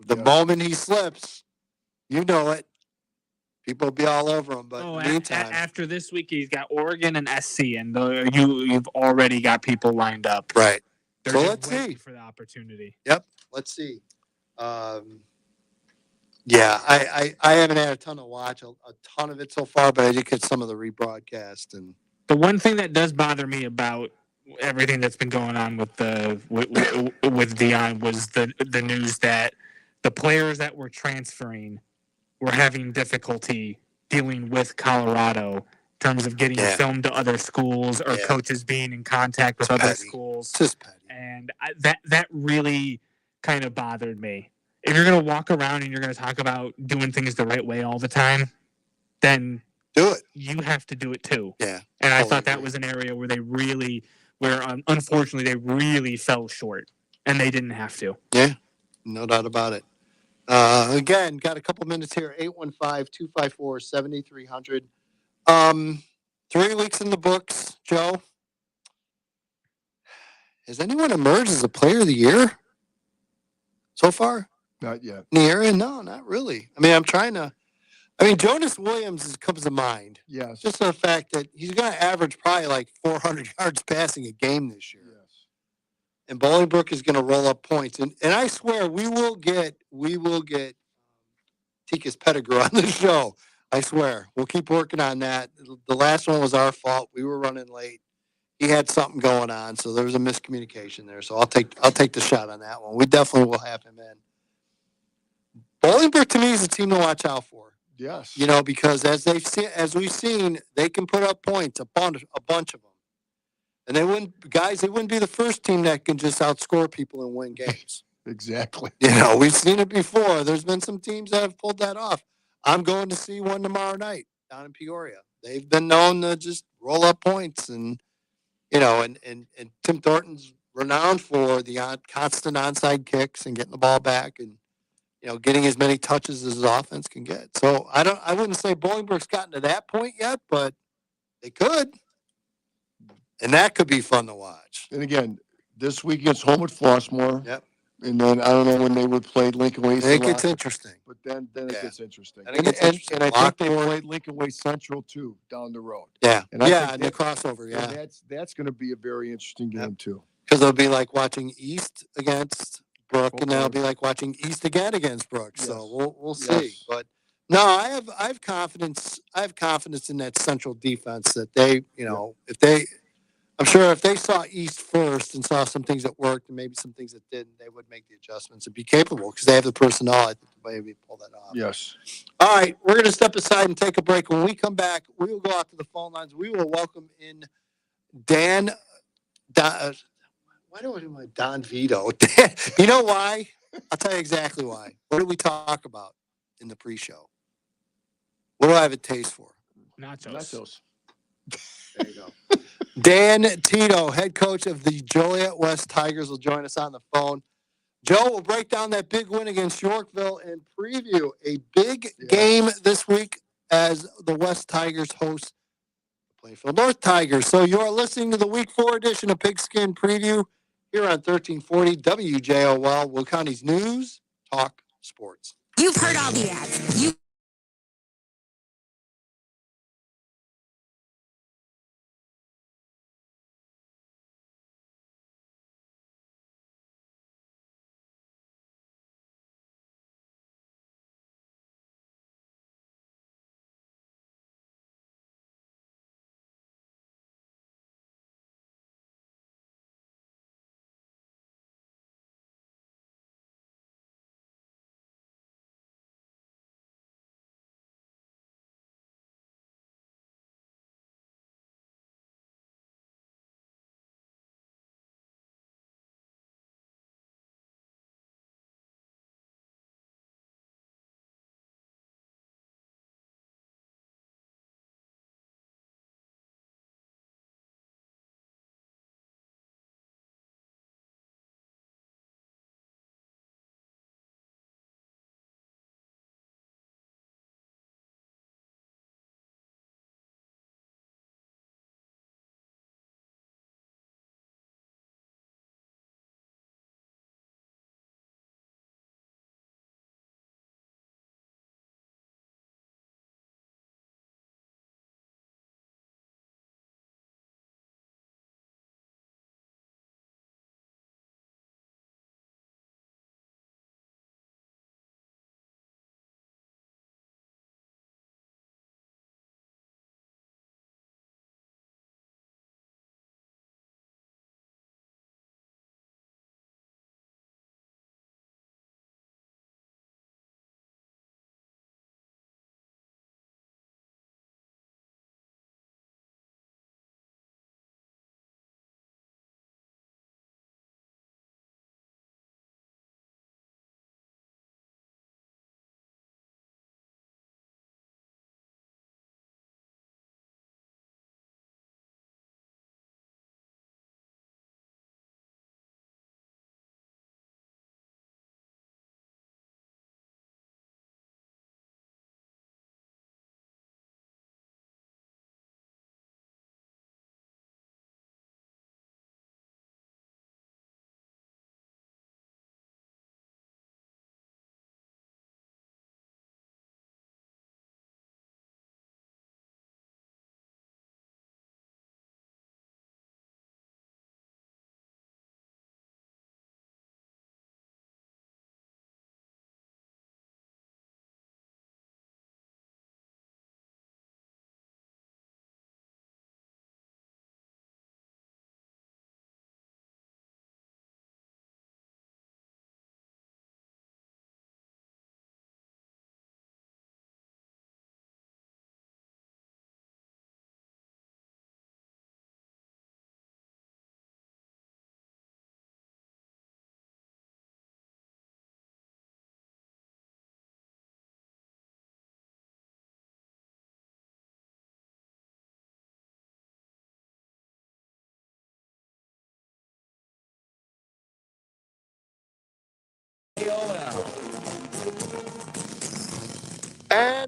The moment he slips, you know it. People will be all over him. But in the meantime, after this week, he's got Oregon and SC, and you've already got people lined up. right. They're So just let's waiting see. for the opportunity. Yep. Let's see. Yeah, I haven't had a ton of watch, a ton of it so far, but I did get some of the rebroadcast. And The one thing that does bother me about everything that's been going on with Dion was the news that the players that were transferring were having difficulty dealing with Colorado in terms of getting filmed to other schools or coaches being in contact with other schools. It's just petty. And that really kind of bothered me. If you're going to walk around and you're going to talk about doing things the right way all the time, then do it. You have to do it too. Yeah. And I thought that was an area where unfortunately they really fell short, and they didn't have to. Yeah, no doubt about it. Again, got a couple minutes here. 815-254-7300. 3 weeks in the books, Joe. Has anyone emerged as a player of the year so far? Not yet. In the area? No, not really. I mean, I'm trying to I mean, Jonas Williams comes to mind. Yes. Just the fact that he's going to average probably like 400 yards passing a game this year. Yes. And Bolingbrook is going to roll up points. And I swear we will get Tika's Pettigrew on the show. I swear. We'll keep working on that. The last one was our fault. We were running late. He had something going on, so there was a miscommunication there. So I'll take the shot on that one. We definitely will have him in. Bolingbrook to me is a team to watch out for. Yes. You know, because as we've seen, they can put up points, a bunch of them. And they wouldn't be the first team that can just outscore people and win games. Exactly. You know, we've seen it before. There's been some teams that have pulled that off. I'm going to see one tomorrow night down in Peoria. They've been known to just roll up points, and you know, and Tim Thornton's renowned for the constant onside kicks and getting the ball back, and you know, getting as many touches as his offense can get. So I wouldn't say Bolingbrook's gotten to that point yet, but they could, and that could be fun to watch. And again, this week it's home at Flossmoor. Yep. And then I don't know when they would play Lincoln Way. It gets interesting. But then it gets interesting. And I think they played Lincoln Way Central too down the road. Yeah. And I think and the crossover. Yeah. And that's going to be a very interesting game too. Because it'll be like watching East against Brook, and then it'll be like watching East again against Brook. Yes. So we'll see. Yes. But no, I have confidence. I have confidence in that Central defense that they, you know, I'm sure if they saw East first and saw some things that worked and maybe some things that didn't, they would make the adjustments and be capable because they have the personnel, I think, to maybe pull that off. Yes. All right, we're going to step aside and take a break. When we come back, we will go out to the phone lines. We will welcome in Dan. Why do I do my Don Vito? You know why? I'll tell you exactly why. What did we talk about in the pre-show? What do I have a taste for? Nachos. There you go. Dan Tito, head coach of the Joliet West Tigers, will join us on the phone. Joe will break down that big win against Yorkville and preview a big game this week as the West Tigers host the Plainfield North Tigers. So you are listening to the Week 4 edition of Pigskin Preview here on 1340 WJOL, Will County's News, Talk, Sports. You've heard all the ads.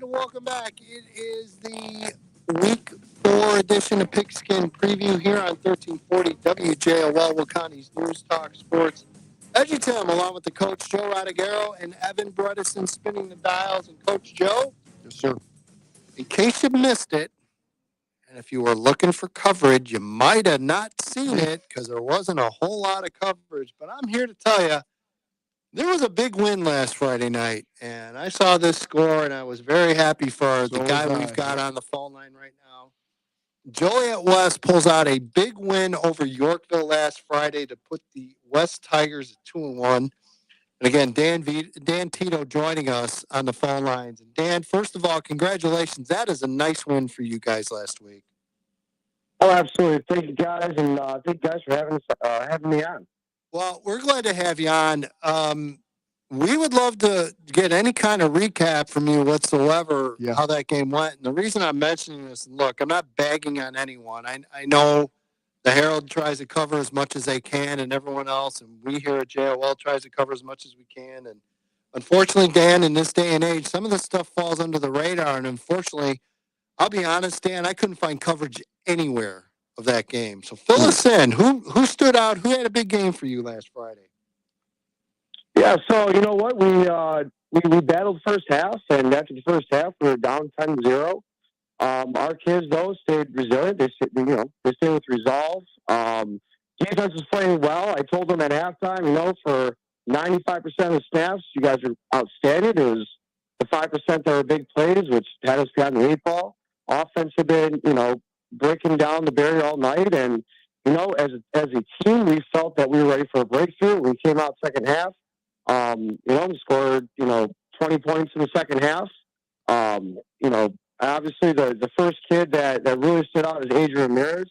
and welcome back. It is the Week 4 edition of Pigskin Preview here on 1340 WJOL, Will County's News Talk Sports. EDGYTIM, along with the Coach Joe Radagaro and Evan Bredesen spinning the dials. And Coach Joe, Yes, sir. in case you missed it, and if you were looking for coverage, you might have not seen it because there wasn't a whole lot of coverage. But I'm here to tell you, there was a big win last Friday night, and I saw this score, and I was very happy for the guy we've got on the phone line right now. Joliet West pulls out a big win over Yorkville last Friday to put the West Tigers at 2-1. And again, Dan Tito joining us on the phone lines. And Dan, first of all, congratulations. That is a nice win for you guys last week. Oh, absolutely. Thank you, guys, and thank you guys for having me on. Well, we're glad to have you on. We would love to get any kind of recap from you whatsoever, how that game went. And the reason I'm mentioning this, look, I'm not bagging on anyone. I know the Herald tries to cover as much as they can and everyone else, and we here at JOL tries to cover as much as we can. And unfortunately, Dan, in this day and age, some of this stuff falls under the radar. And unfortunately, I'll be honest, Dan, I couldn't find coverage anywhere of that game. So fill us in. Who stood out? Who had a big game for you last Friday? Yeah, so you know what? We battled first half, and after the first half, we were down 10-0. Our kids, though, stayed resilient. They stayed with resolve. Defense was playing well. I told them at halftime, for 95% of the snaps, you guys are outstanding. It was the 5% that were big plays, which had us behind the 8 ball. Offense had been, breaking down the barrier all night, and as a team, we felt that we were ready for a breakthrough. We came out second half. We scored, 20 points in the second half. Obviously the first kid that really stood out is Adrian Ramirez,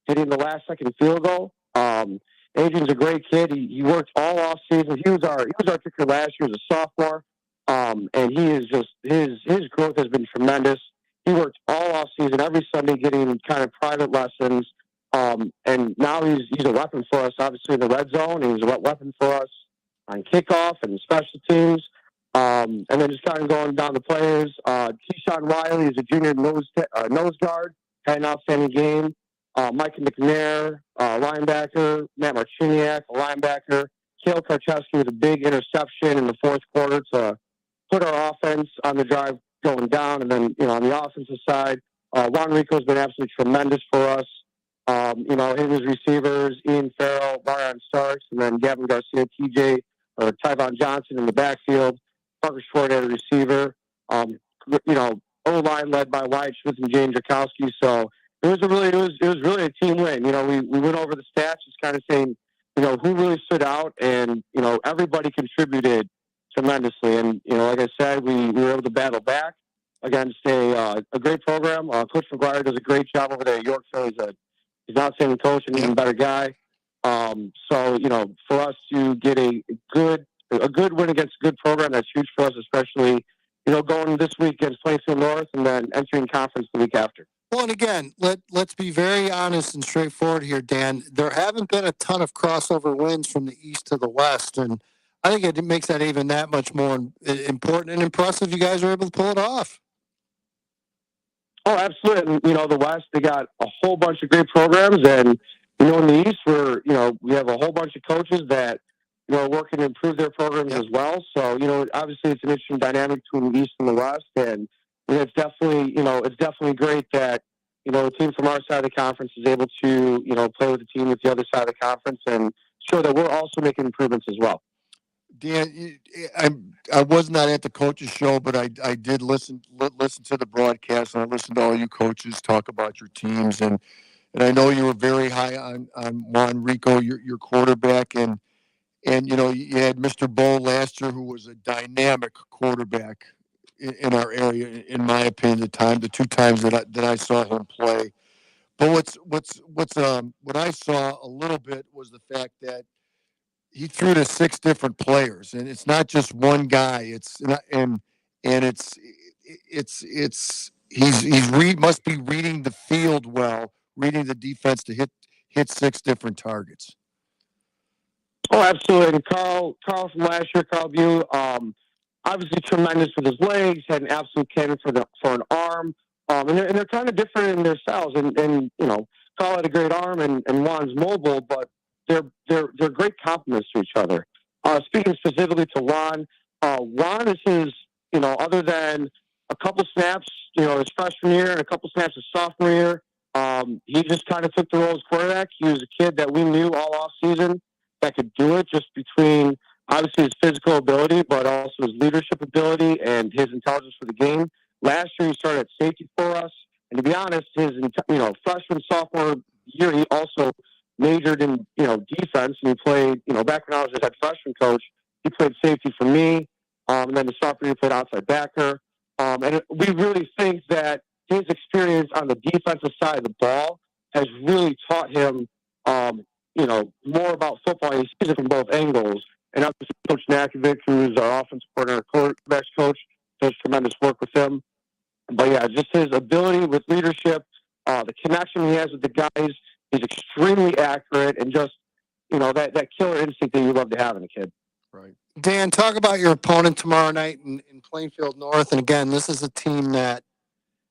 hitting the last second field goal. Adrian's a great kid. He worked all off season. He was our kicker last year as a sophomore. And he is just, his growth has been tremendous. He worked all off season, every Sunday, getting kind of private lessons. And now he's a weapon for us, obviously in the red zone. He's a weapon for us on kickoff and special teams. And then just kind of going down the players. Keyshawn Riley is a junior nose guard, had an outstanding game. Micah McNair, linebacker. Matt Marchiniak, a linebacker. Kale Karcheski with a big interception in the fourth quarter to put our offense on the drive going down. And then, on the offensive side, Juan Rico's been absolutely tremendous for us. His receivers, Ian Farrell, Marion Starks, and then Gavin Garcia, Tyvon Johnson in the backfield. Parker Schwartz at a receiver. O-line led by Wyatt Schmitz and James Jakowski. So it was really a team win. We went over the stats, just kind of saying, who really stood out, and everybody contributed tremendously. And like I said, we were able to battle back against a great program. Coach McGuire does a great job over there at Yorkville. He's an outstanding coach and even better guy. So for us to get a good win against a good program, that's huge for us, especially going this week against Plainfield North and then entering conference the week after. Well, and again, let's be very honest and straightforward here, Dan. There haven't been a ton of crossover wins from the East to the West, and I think it makes that even that much more important and impressive. You guys are able to pull it off. Oh, absolutely. And, the West, they got a whole bunch of great programs, and in the East, we have a whole bunch of coaches that are working to improve their programs as well. So obviously, it's an interesting dynamic between the East and the West, and it's definitely great that a team from our side of the conference is able to play with the team with the other side of the conference and show that we're also making improvements as well. Dan, I was not at the coaches show, but I did listen to the broadcast, and I listened to all you coaches talk about your teams, and I know you were very high on Juan Rico, your quarterback, and you had Mr. Bull last year, who was a dynamic quarterback in our area, in my opinion, the 2 times that I saw him play. But what I saw a little bit was the fact that he threw to 6 different players, and it's not just one guy. It's must be reading the field well, reading the defense to hit 6 different targets. Oh, absolutely. And Carl from last year, Carl View, obviously tremendous with his legs, had an absolute cannon for an arm. And they're kind of different in their styles. And call it a great arm, and Juan's mobile, but they're great complements to each other. Speaking specifically to Juan, Juan is his, other than a couple snaps, his freshman year and a couple snaps his sophomore year, he just kind of took the role as quarterback. He was a kid that we knew all off season that could do it, just between obviously his physical ability, but also his leadership ability and his intelligence for the game. Last year, he started at safety for us. And to be honest, his freshman, sophomore year, he also majored in, defense. And he played, back when I was his head freshman coach, he played safety for me. And then the sophomore year, he played outside backer. And we really think that his experience on the defensive side of the ball has really taught him, more about football. He sees it from both angles. And obviously, Coach Nakovic, who's our offensive coordinator, quarterbacks coach, does tremendous work with him. But yeah, just his ability with leadership, the connection he has with the guys, he's extremely accurate, and just, that killer instinct that you love to have in a kid. Right. Dan, talk about your opponent tomorrow night in Plainfield North. And again, this is a team that,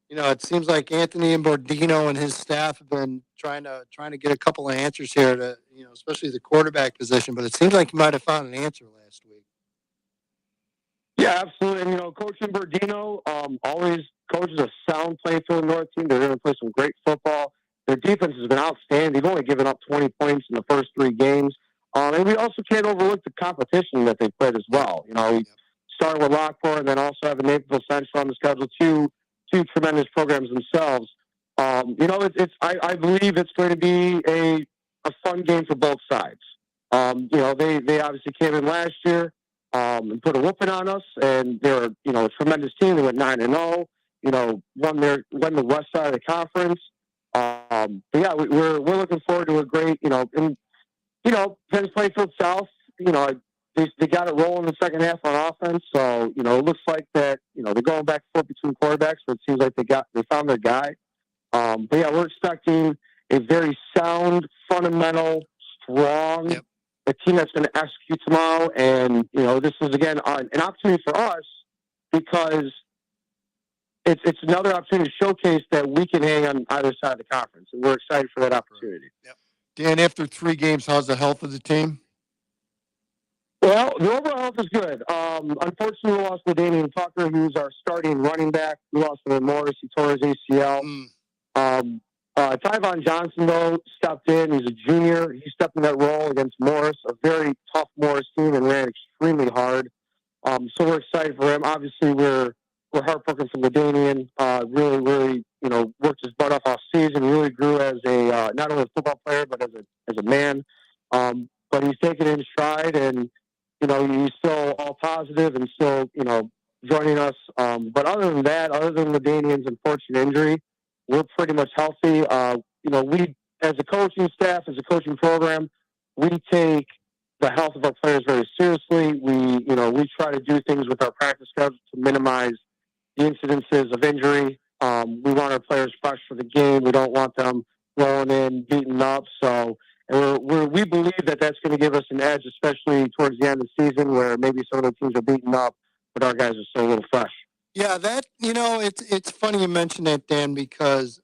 it seems like Anthony Bordino and his staff have been trying to get a couple of answers here to, especially the quarterback position. But it seems like you might have found an answer last week. Yeah, absolutely. And, Coach Bordino always coaches a sound Plainfield North team. They're going to play some great football. Their defense has been outstanding. They've only given up 20 points in the first 3 games. And we also can't overlook the competition that they played as well. We started with Lockport and then also have a Naperville Central on the schedule, two tremendous programs themselves. I believe it's going to be a fun game for both sides. They obviously came in last year and put a whooping on us, and they're a tremendous team. They went 9-0. Won the west side of the conference. But yeah, we're looking forward to a great Penn Plainfield South. They got it rolling in the second half on offense. So it looks like that they're going back and forth between quarterbacks, but it seems like they found their guy. But yeah, we're expecting a very sound, fundamental, strong. Yep. A team that's going to execute tomorrow. And, this is, again, an opportunity for us because it's another opportunity to showcase that we can hang on either side of the conference. And we're excited for that opportunity. Yep. Dan, after 3 games, how's the health of the team? Well, the overall health is good. Unfortunately, we lost Damian Tucker, who's our starting running back. We lost Morris. He tore his ACL. Tyvon Johnson, though, stepped in. He's a junior. He stepped in that role against Morris, a very tough Morris team, and ran extremely hard. So we're excited for him. Obviously, we're heartbroken for Damian. Really, worked his butt off all season. He really grew as a not only a football player but as a man. But he's taken it in stride, and he's still all positive and still joining us. But other than that, other than Damian's unfortunate injury, we're pretty much healthy. We, as a coaching staff, as a coaching program, we take the health of our players very seriously. We try to do things with our practice schedule to minimize the incidences of injury. We want our players fresh for the game. We don't want them rolling in, beaten up. So we believe that that's going to give us an edge, especially towards the end of the season where maybe some of the teams are beaten up, but our guys are still a little fresh. Yeah, that, it's funny you mention that, Dan, because,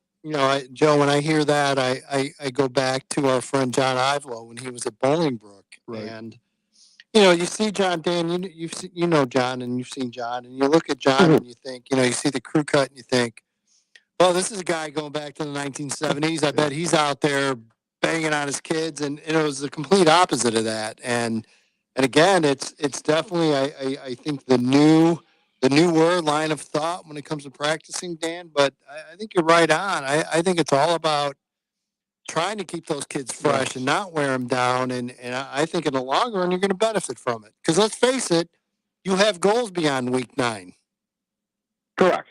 Joe, when I hear that, I go back to our friend John Ivelo when he was at Bolingbrook. Right. And, you see John, Dan, you know John, and you've seen John, and you look at John and you think, you see the crew cut and you think, well, this is a guy going back to the 1970s. I bet he's out there banging on his kids, and it was the complete opposite of that. And again, it's definitely, I think the newer line of thought when it comes to practicing, Dan, but I think you're right on. I think it's all about trying to keep those kids fresh and not wear them down. And I think in the long run, you're going to benefit from it. Because let's face it, you have goals beyond week 9. Correct.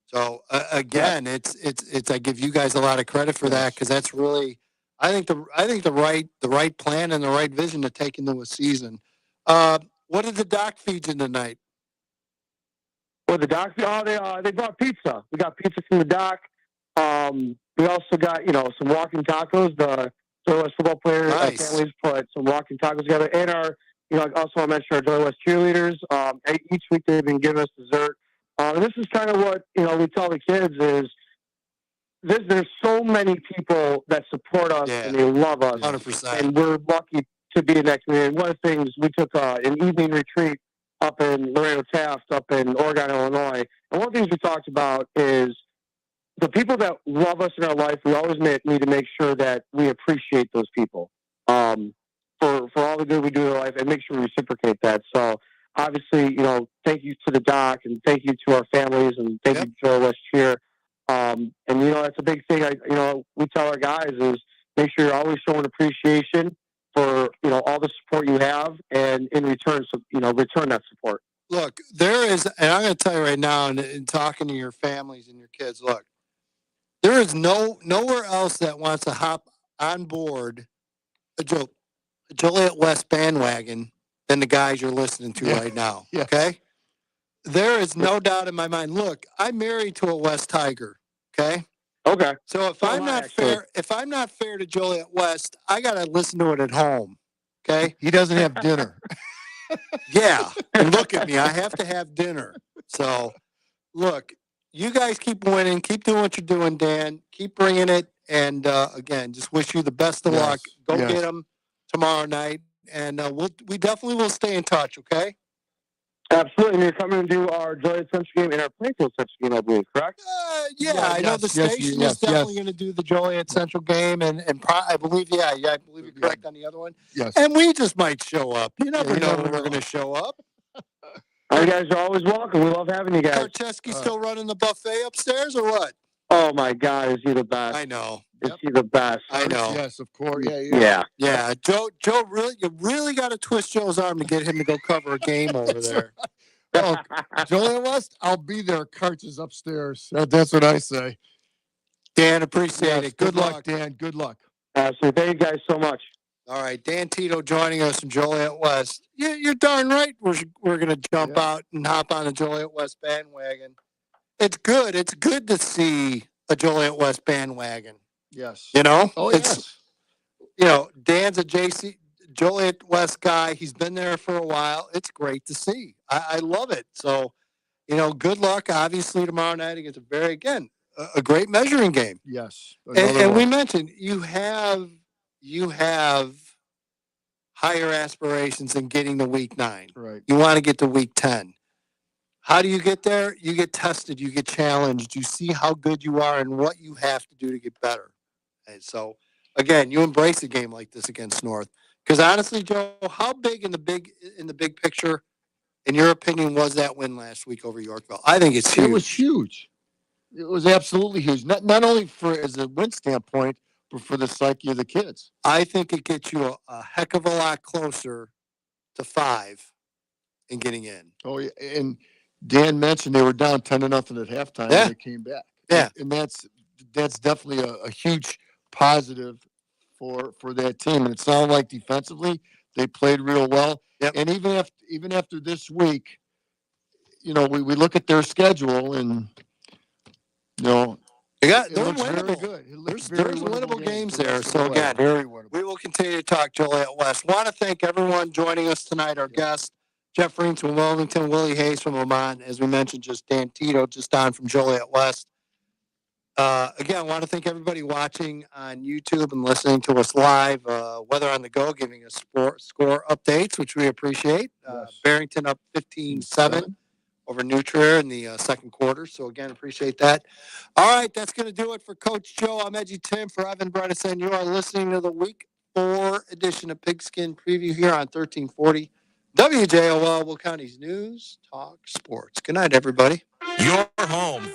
So again, it's I give you guys a lot of credit for that, because that's really, I think the right plan and the right vision to take into a season. What did the doc feed you tonight? Well, the doc, they brought pizza. We got pizza from the doc. We also got, some walking tacos. The West football players, nice. Families put some walking tacos together. And our also I mentioned our Joliet West cheerleaders. Each week they've been giving us dessert. And this is kind of what, we tell the kids is there's so many people that support us and they love us. 100%. And we're lucky to be in that community. And one of the things, we took an evening retreat up in Laredo Taft, up in Oregon, Illinois. And one of the things we talked about is the people that love us in our life, we always need to make sure that we appreciate those people for all the good we do in our life and make sure we reciprocate that. So obviously, thank you to the doc and thank you to our families and thank you to our West Cheer. And that's a big thing. We tell our guys is make sure you're always showing appreciation for all the support you have, and in return, return that support. Look, there is, and I'm going to tell you right now, and talking to your families and your kids, look, there is nowhere else that wants to hop on board a Joliet West bandwagon than the guys you're listening to right now. Yeah. Okay, there is no doubt in my mind. Look, I'm married to a West Tiger. Okay. Okay. So if I'm not fair to Joliet West, I got to listen to it at home. Okay. He doesn't have dinner. Yeah. And look at me. I have to have dinner. So look, you guys keep winning. Keep doing what you're doing, Dan. Keep bringing it. And again, just wish you the best of luck. Go get them tomorrow night. And we definitely will stay in touch. Okay. Absolutely. And you're coming to do our Joliet Central game and our Plainfield Central game, I believe, correct? I know the station is definitely going to do the Joliet Central game, and I believe, I believe you're correct on the other one. Yes. And we just might show up. You never know when we're going to show up. You guys are always welcome. We love having you guys. Karcheski still running the buffet upstairs or what? Oh, my God. Is he the best? I know. Is he the best? I know. Yes, of course. Yeah. Joe, you really got to twist Joe's arm to get him to go cover a game over there. Oh, Joliet West, I'll be there. Karch is upstairs. That's what I say. Dan, appreciate it. Good luck, Dan. Good luck. Absolutely. Thank you guys so much. All right, Dan Tito joining us from Joliet West. You're darn right. We're going to jump out and hop on a Joliet West bandwagon. It's good. It's good to see a Joliet West bandwagon. Yes. Oh, yes. Dan's a Joliet West guy. He's been there for a while. It's great to see. I love it. So, good luck, obviously, tomorrow night against a great measuring game. Yes. And we mentioned you have higher aspirations than getting to week 9. Right. You want to get to week 10. How do you get there? You get tested. You get challenged. You see how good you are and what you have to do to get better. And so, again, you embrace a game like this against North. Because honestly, Joe, how big in the big picture, in your opinion, was that win last week over Yorkville? I think it's huge. It was huge. It was absolutely huge. Not only as a win standpoint, but for the psyche of the kids. I think it gets you a heck of a lot closer to 5 in getting in. Oh, yeah. And Dan mentioned they were down 10-0 at halftime and they came back. Yeah. And that's definitely a huge positive for that team. And it sounded like defensively they played real well. Yep. And even after this week, we look at their schedule and they're winnable. Very good. There's winnable games there. So again, very winnable. We will continue to talk Joliet West. Want to thank everyone joining us tonight. Our guests, Jeff Reams from Wilmington, Willie Hayes from Lamont, as we mentioned, just Dan Tito, just on from Joliet West. Again, I want to thank everybody watching on YouTube and listening to us live, whether on the go, giving us score updates, which we appreciate. Barrington up 15-7 over New Trier in the second quarter. So, again, appreciate that. All right, that's going to do it for Coach Joe. I'm EDGYTIM for Evan Bredesen. You are listening to the Week 4 edition of Pigskin Preview here on 1340 WJOL, Will County's News Talk Sports. Good night, everybody. Your home